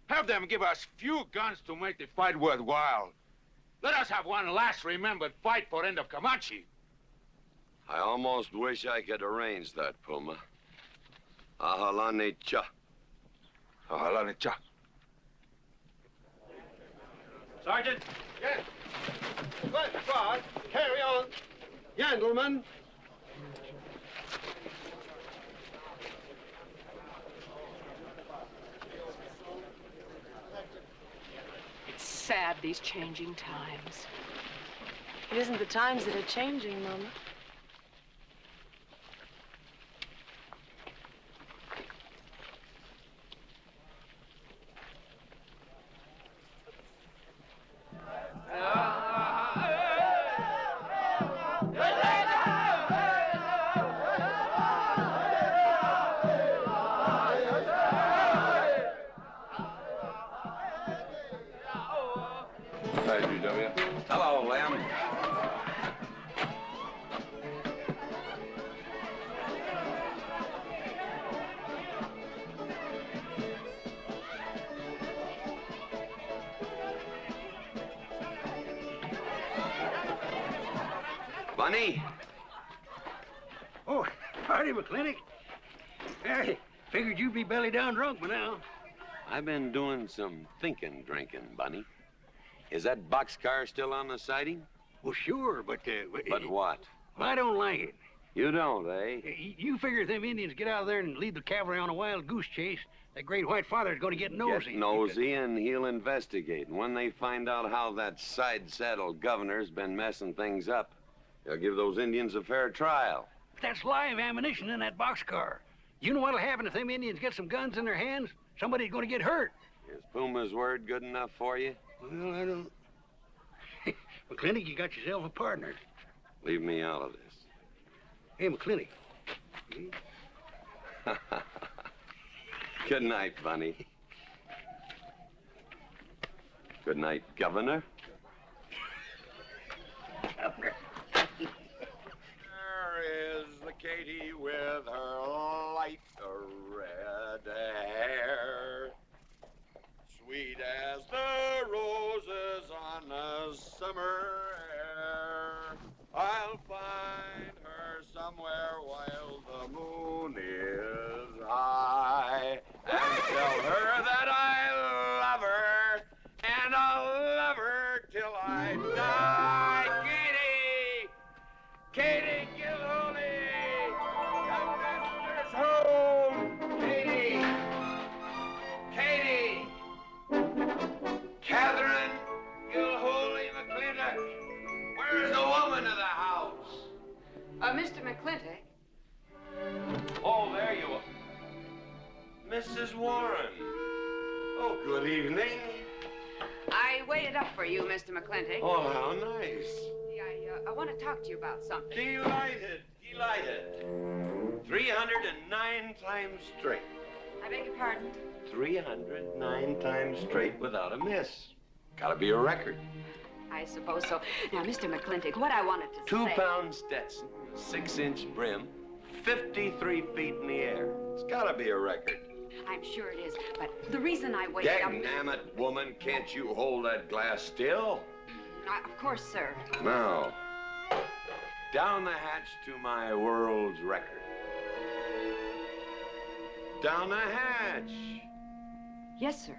Have them give us few guns to make the fight worthwhile. Let us have one last remembered fight for end of Comanche. I almost wish I could arrange that, Puma. Ahalani cha. Ahalani cha. Sergeant! Yes. Right, guard. Carry on. Gentlemen. It's sad, these changing times. It isn't the times that are changing, Mama. Hi, GW. Hello, Lem. Bunny? Oh, howdy, McLintock. I figured you'd be belly down drunk by now. I've been doing some drinking, Bunny. Is that boxcar still on the siding? Well, sure, but... But what? I don't like it. You don't, eh? You figure if them Indians get out of there and lead the cavalry on a wild goose chase, that great white father's going to get nosy. Get nosy, and he'll investigate. And when they find out how that side-saddle governor's been messing things up, they'll give those Indians a fair trial. But that's live ammunition in that boxcar. You know what'll happen if them Indians get some guns in their hands? Somebody's going to get hurt. Is Puma's word good enough for you? Well, I don't... McLintock, you got yourself a partner. Leave me out of this. Hey, McLintock. Good night, Bunny. Good night, Governor. There is the Katie with her light red hair, sweet as the roses on a summer air. I'll find her somewhere while the moon is high and tell her that I love her, and I'll love her till I die. Katie Gilhooly, the master's home. Katie, Catherine Gilhooly McLintock, where's the woman of the house? Mr. McLintock. Oh, there you are. Mrs. Warren. Oh, good evening. I waited up for you, Mr. McLintock. Oh, how nice. I want to talk to you about something. Delighted. 309 times straight. I beg your pardon? 309 times straight without a miss. Gotta be a record. I suppose so. Now, Mr. McLintock, what I wanted to say... 2-pound Stetson, 6-inch brim, 53 feet in the air. It's gotta be a record. I'm sure it is, but the reason I waited up... Dagnammit, woman, can't you hold that glass still? Of course, sir. Now, down the hatch to my world's record. Down the hatch. Yes, sir.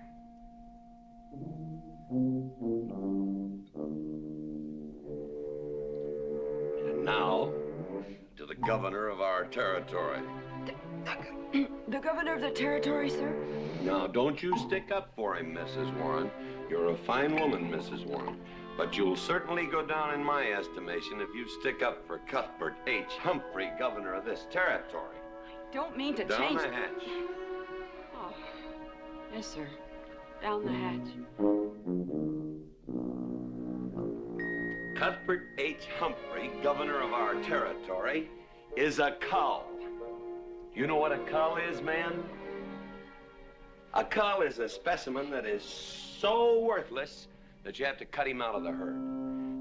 And now, to the governor of our territory. The governor of the territory, sir? Now, don't you stick up for him, Mrs. Warren. You're a fine woman, Mrs. Warren. But you'll certainly go down in my estimation if you stick up for Cuthbert H. Humphrey, governor of this territory. I don't mean to Down change... the hatch. Oh, yes, sir. Down the hatch. Cuthbert H. Humphrey, governor of our territory, is a cow. You know what a cow is, man? A cow is a specimen that is so worthless that you have to cut him out of the herd.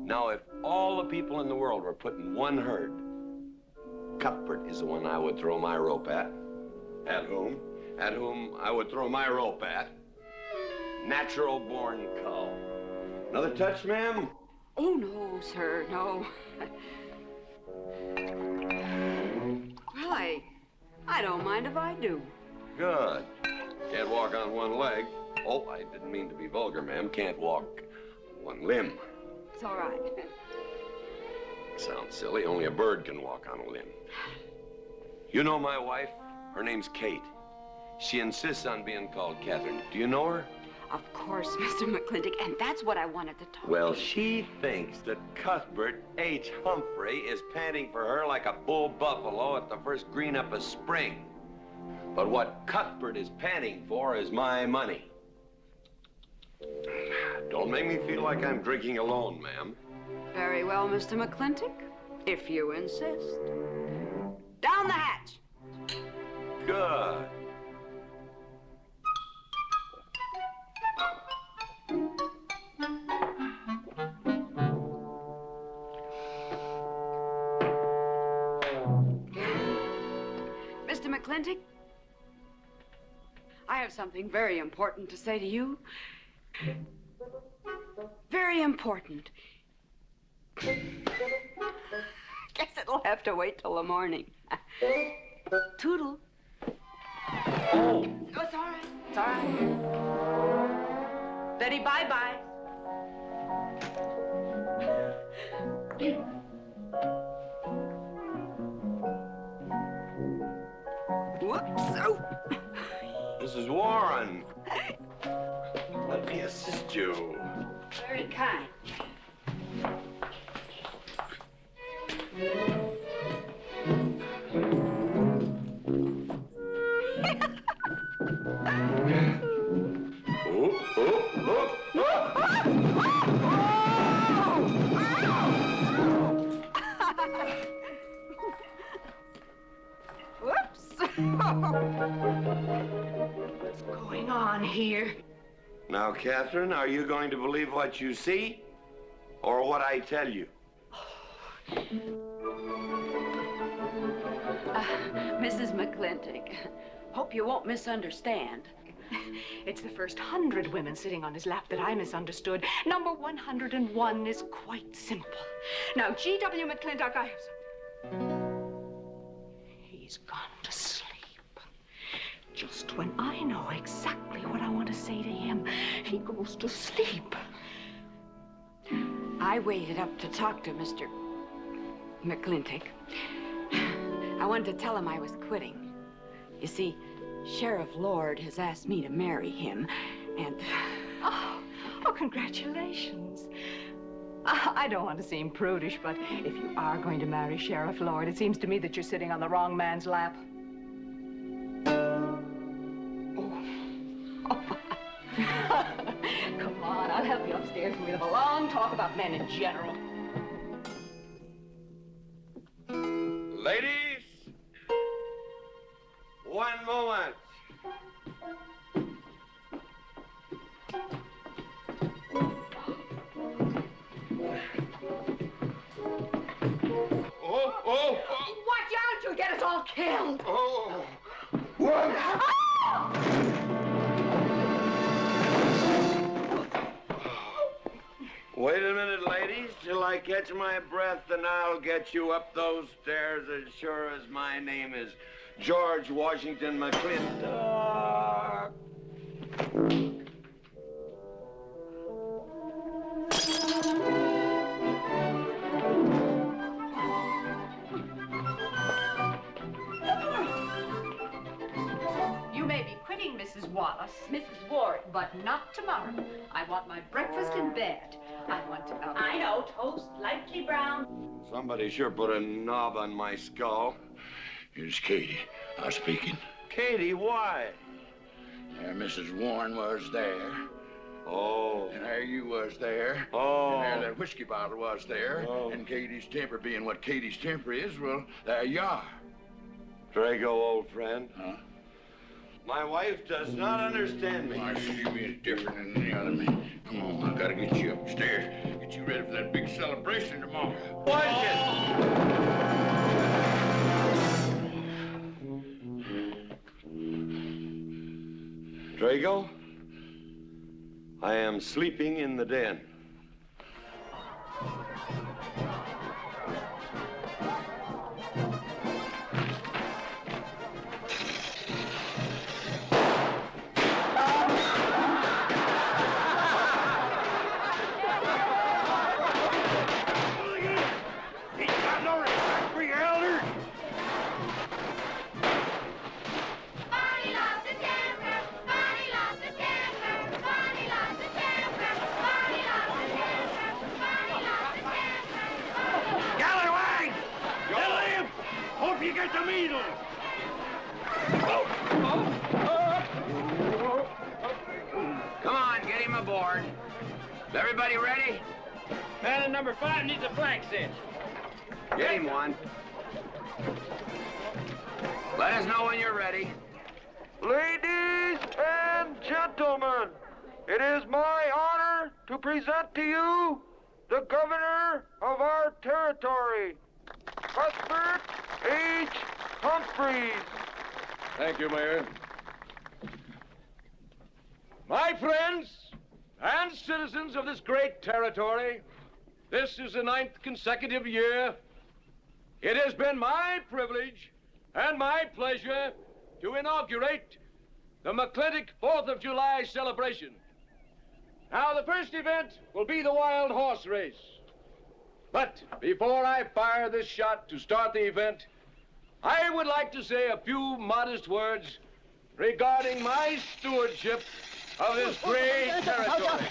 Now, if all the people in the world were put in one herd, Cuthbert is the one I would throw my rope at. At whom I would throw my rope at. Natural-born cow. Another touch, ma'am? Oh, no, sir, no. Well, I don't mind if I do. Good. Can't walk on one leg. Oh, I didn't mean to be vulgar, ma'am. Can't walk one limb. It's all right. Sounds silly. Only a bird can walk on a limb. You know my wife? Her name's Kate. She insists on being called Catherine. Do you know her? Of course, Mr. McLintock, and that's what I wanted to talk Well, to you. she thinks that Cuthbert H. Humphrey is panting for her like a bull buffalo at the first green up of spring. But what Cuthbert is panting for is my money. Don't make me feel like I'm drinking alone, ma'am. Very well, Mr. McLintock, if you insist. Down the hatch. Good. McLintock, I have something very important to say to you. Very important. Guess it'll have to wait till the morning. Toodle. Oh, it's all right. It's all right. Betty, bye-bye. Whoops. Oh. Mrs. Warren. Let me assist you. Very kind. Whoops. What's going on here? Now, Catherine, are you going to believe what you see or what I tell you? Mrs. McLintock, hope you won't misunderstand. It's the first 100 women sitting on his lap that I misunderstood. Number 101 is quite simple. Now, G.W. McLintock, I have something. He's gone to sleep. Just when I know exactly what I want to say to him, he goes to sleep. I waited up to talk to Mr. McLintock. I wanted to tell him I was quitting. You see, Sheriff Lord has asked me to marry him, and... Oh, congratulations. I don't want to seem prudish, but if you are going to marry Sheriff Lord, it seems to me that you're sitting on the wrong man's lap. Come on, I'll help you upstairs and we'll have a long talk about men in general. Ladies, one moment. Oh! Watch out, you'll get us all killed! Oh! What? Wait a minute, ladies, till I catch my breath, and I'll get you up those stairs as sure as my name is George Washington McLintock. You may be quitting, Mrs. Wallace, Mrs. Ward, but not tomorrow. I want my breakfast in bed. I want to... I know, toast, lightly brown. Somebody sure put a knob on my skull. Here's Katie. I'm speaking. Katie, why? There Mrs. Warren was there. Oh. And there you was there. Oh. And there that whiskey bottle was there. Oh. And Katie's temper being what Katie's temper is, well, there you are. Drago, old friend. Huh? My wife does not understand me. Why should you be any different than any other man? Come on, I gotta get you upstairs. Get you ready for that big celebration tomorrow. What? Drago, I am sleeping in the den. Come on, get him aboard. Is everybody ready? Man in number 5 needs a flank cinch. Get him one. Let us know when you're ready. Ladies and gentlemen, it is my honor to present to you the governor of our territory, Cuthbert H. Humphreys. Thank you, Mayor. My friends and citizens of this great territory, this is the 9th consecutive year. It has been my privilege and my pleasure to inaugurate the McLintock 4th of July celebration. Now, the first event will be the wild horse race. But before I fire this shot to start the event, I would like to say a few modest words regarding my stewardship of this great territory.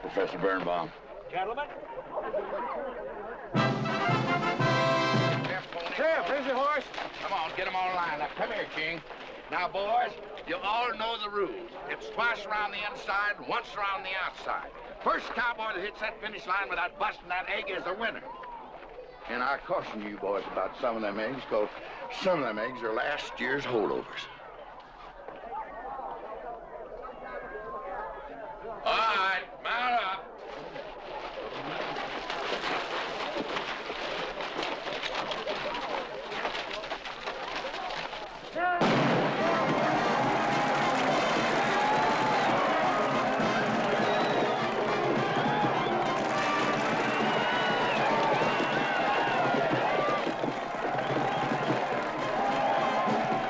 Professor Birnbaum. Gentlemen. Sheriff, here's your horse. Come on, get them all lined up. Come here, King. Now, boys, you all know the rules. It's twice around the inside, once around the outside. First cowboy that hits that finish line without busting that egg is the winner. And I caution you boys about some of them eggs, because some of them eggs are last year's holdovers. All right, mount up.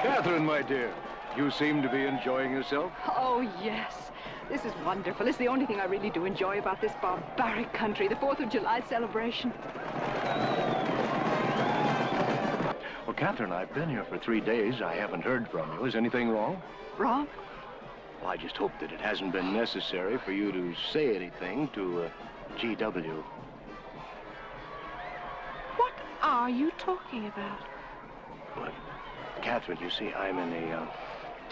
Catherine, my dear, you seem to be enjoying yourself. Oh, yes. This is wonderful. It's the only thing I really do enjoy about this barbaric country, the 4th of July celebration. Well, Catherine, I've been here for 3 days. I haven't heard from you. Is anything wrong? Wrong? Well, I just hope that it hasn't been necessary for you to say anything to GW. What are you talking about? Well, Catherine, you see, I'm in a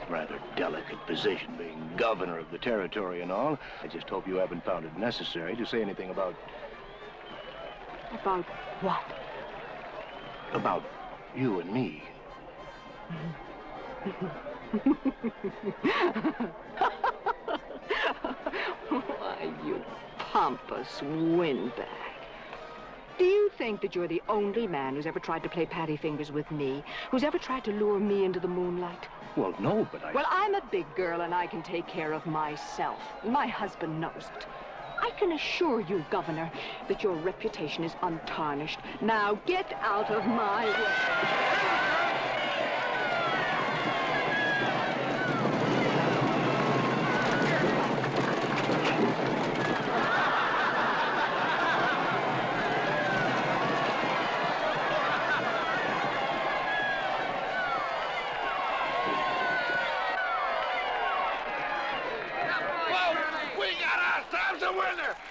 rather delicate position, being governor of the territory and all. I just hope you haven't found it necessary to say anything about... About what? About you and me. Why, you pompous windbag. Do you think that you're the only man who's ever tried to play patty fingers with me, who's ever tried to lure me into the moonlight? Well, no, but I... Well, I'm a big girl and I can take care of myself. My husband knows it. I can assure you, Governor, that your reputation is untarnished. Now get out of my way.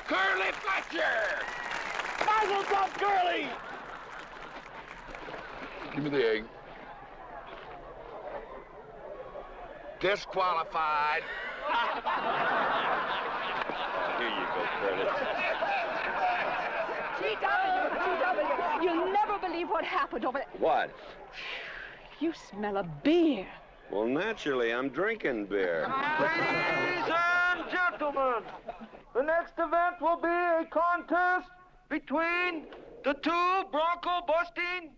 Curly Fletcher! Muzzles up, Curly! Give me the egg. Disqualified. Here you go, Curly. GW! You'll never believe what happened over there. What? You smell of beer. Well, naturally, I'm drinking beer. Ladies and gentlemen, the next event will be a contest between the two bronco-busting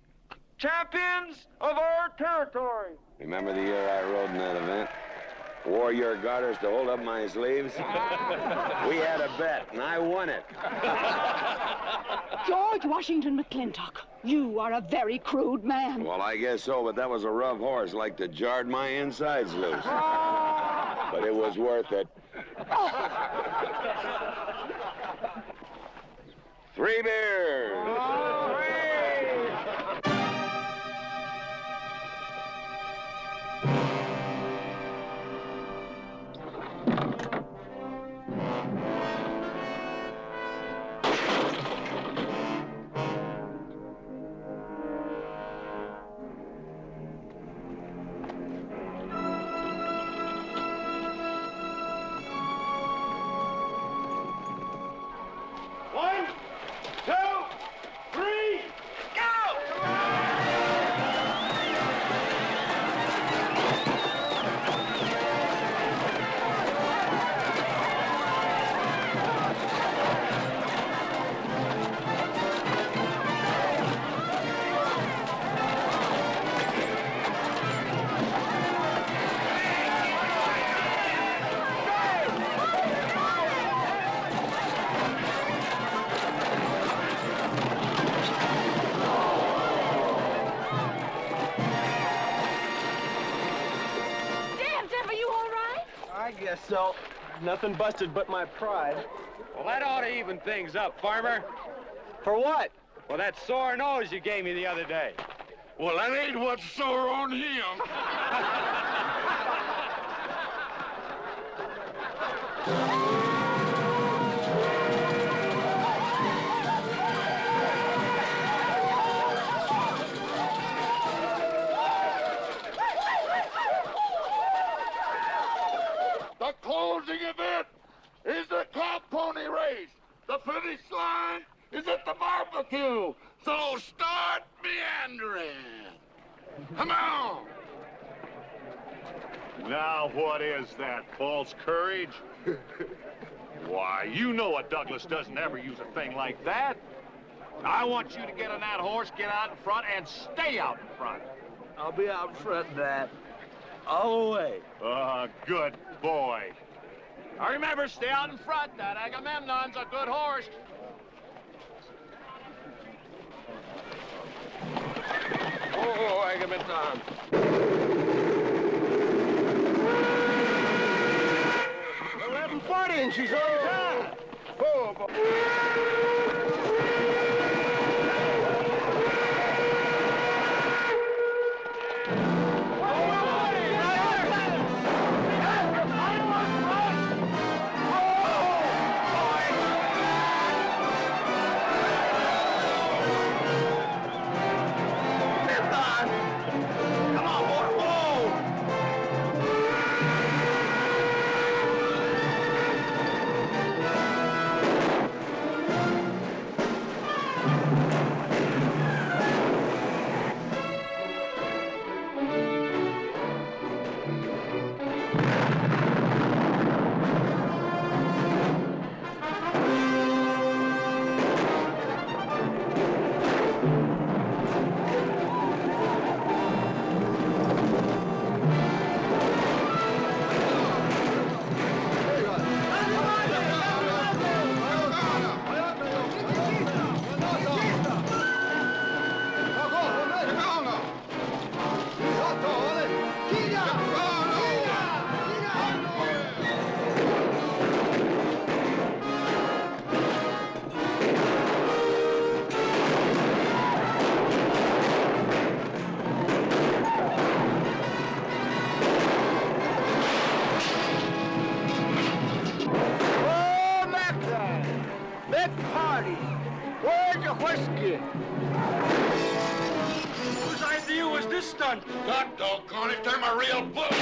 champions of our territory. Remember the year I rode in that event? Wore your garters to hold up my sleeves? We had a bet, and I won it. George Washington McLintock, you are a very crude man. Well, I guess so, but that was a rough horse, like to jarred my insides loose. But it was worth it. 3 beers. so. Nothing busted but my pride. Well, that ought to even things up, farmer. For what? Well, that sore nose you gave me the other day. Well, that ain't what's sore on him. The closing event is the cow pony race. The finish line is at the barbecue. So start meandering. Come on. Now what is that, false courage? Why, you know a Douglas doesn't ever use a thing like that. I want you to get on that horse, get out in front, and stay out in front. I'll be out front, Dad. All the way. Good boy. Now remember, stay out in front. That Agamemnon's a good horse. Oh, Agamemnon. 11:40 and she's on time. Oh, boy. Whose idea was this stunt? God doggone it, they're my real book.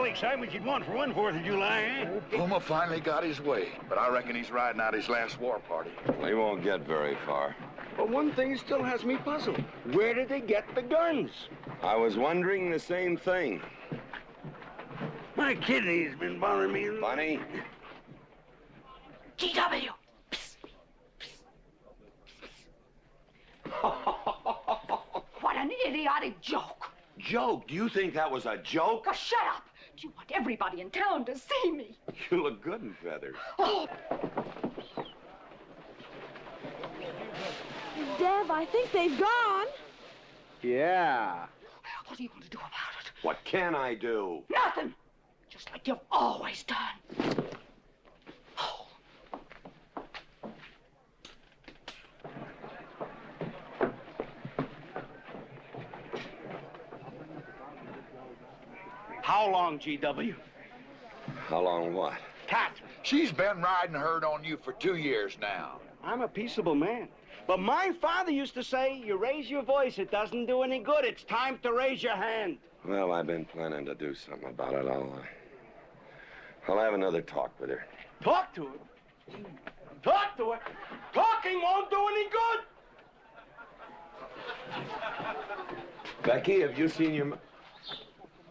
Excitement you'd want for one 4th of July, eh? Puma finally got his way, but I reckon he's riding out his last war party. He won't get very far. But one thing still has me puzzled. Where did they get the guns? I was wondering the same thing. My kidney's been bothering me. Funny? GW! What an idiotic joke. Joke? Do you think that was a joke? Oh, shut up. Do you want everybody in town to see me? You look good in feathers. Oh. Dev, I think they've gone. Yeah. What are you going to do about it? What can I do? Nothing. Just like you've always done. How long, GW? How long what? Cat. She's been riding herd on you for 2 years now. I'm a peaceable man. But my father used to say, you raise your voice, it doesn't do any good. It's time to raise your hand. Well, I've been planning to do something about it. I'll have another talk with her. Talk to her? Talk to her? Talking won't do any good. Becky, have you seen your...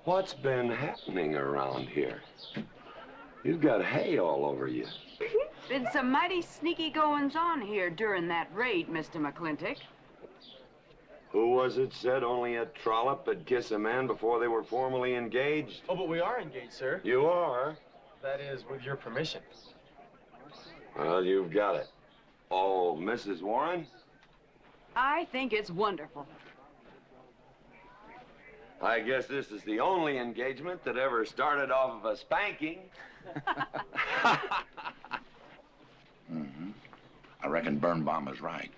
What's been happening around here? You've got hay all over you. Been some mighty sneaky goings-on here during that raid, Mr. McLintock. Who was it said only a trollop would kiss a man before they were formally engaged? Oh, but we are engaged, sir. You are? That is, with your permission. Well, you've got it. Oh, Mrs. Warren? I think it's wonderful. I guess this is the only engagement that ever started off of a spanking. Mm-hmm. I reckon Birnbaum is right.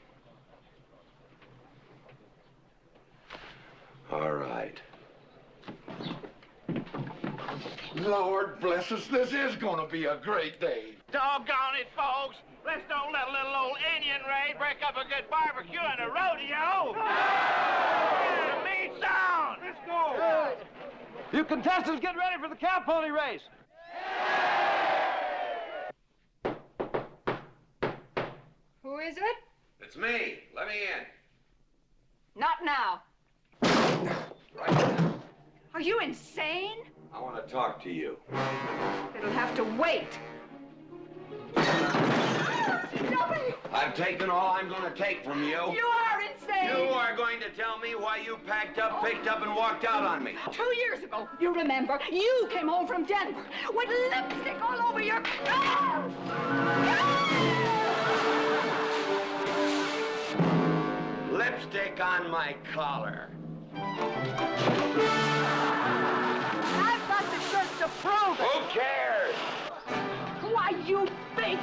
All right. Lord bless us, this is gonna be a great day. Doggone it, folks. Let's don't let a little old Indian raid break up a good barbecue and a rodeo. Yeah, mean sound. Let's go. You contestants get ready for the cow pony race. Who is it? It's me. Let me in. Not now. Right now. Are you insane? I want to talk to you. It'll have to wait. I've taken all I'm going to take from you. You are insane. You are going to tell me why you packed up, picked up, and walked out on me. 2 years ago, you remember, you came home from Denver with lipstick all over your... Lipstick on my collar. I've got the shirt to prove it. Who cares? Why, you big...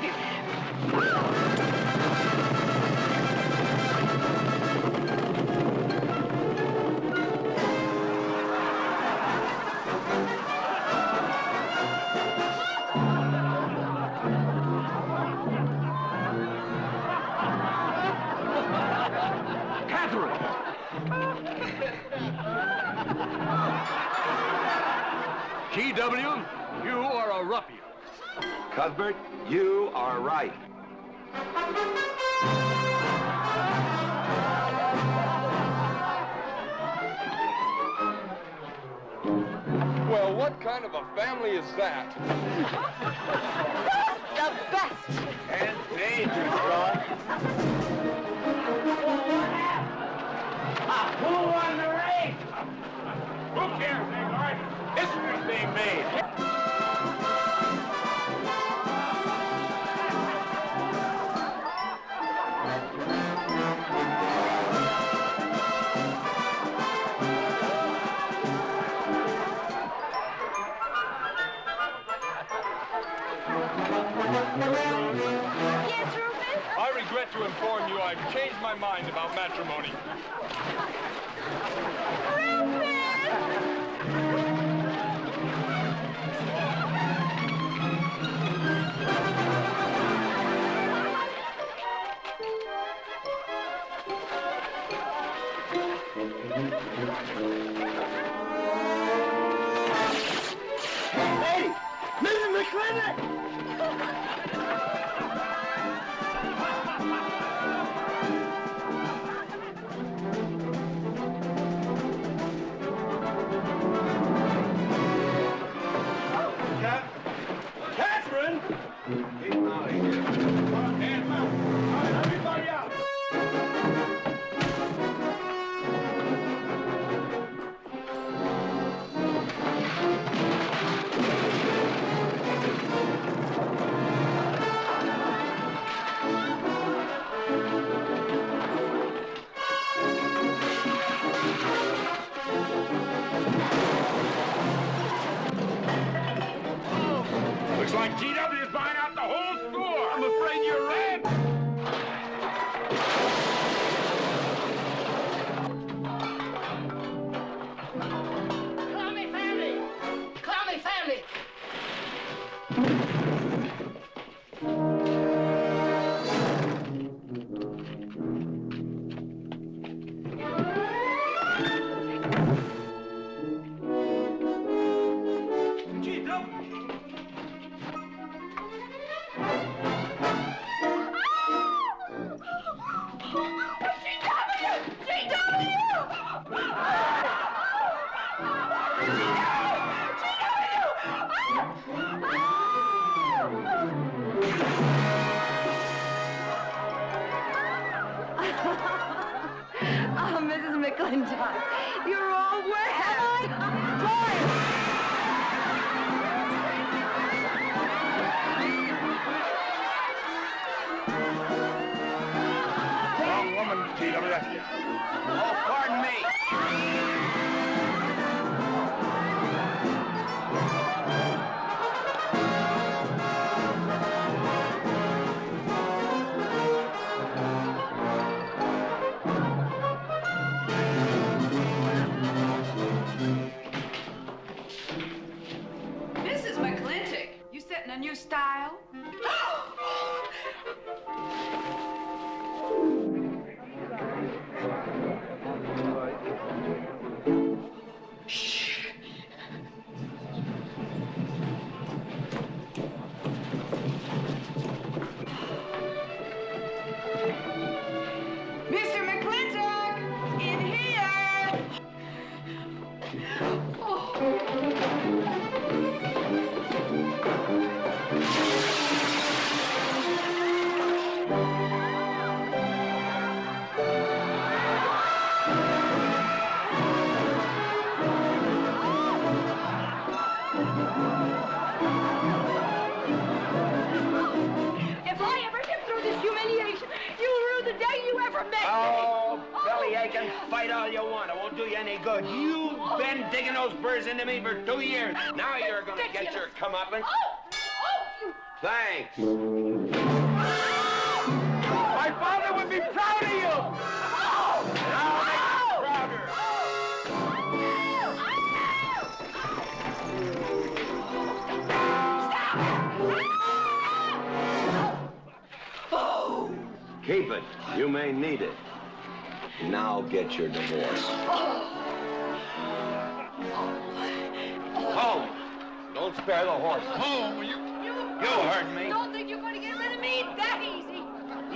G.W., you are a ruffian. Cuthbert, you are right. Well, what kind of a family is that? The best. And dangerous, Ron. Who won the race? Who cares, Agard? History's being made. Yes, Rufus? I regret to inform you I've changed my mind about matrimony. Hey, Mrs. McLintock! Catherine! Keep out of here. Hands up. All right, everybody out. Looks like G.W.'s buying out the whole score. I'm afraid you're right. Clowny family! Clowny family! Oh, Mrs. McLintock, you're all wet. Wrong woman, G.W. Oh, pardon me. Mrs. McLintock, you setting a new style? Mr. McLintock, in here! If I ever get through this humiliation, you'll rue the day you ever met me. Oh, belly aching, fight all you want. It won't do you any good. You've been digging those burrs into me for 2 years. Now you're gonna get your comeuppance. Thanks. My father would be proud of you! Now make him prouder. Keep it. You may need it. Now get your divorce. Home. Don't spare the horse. Home, You heard me. Don't think you're going to get rid of me that easy.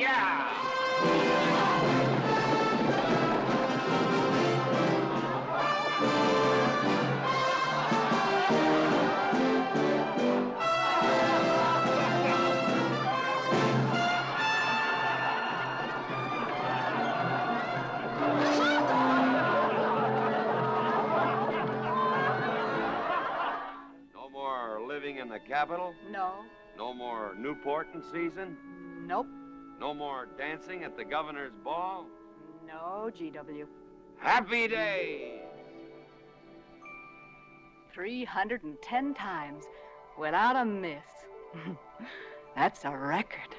Yeah. No more living in the capital? No. No more Newport in season? Nope. No more dancing at the governor's ball? No, GW. Happy days! 310 times without a miss. That's a record.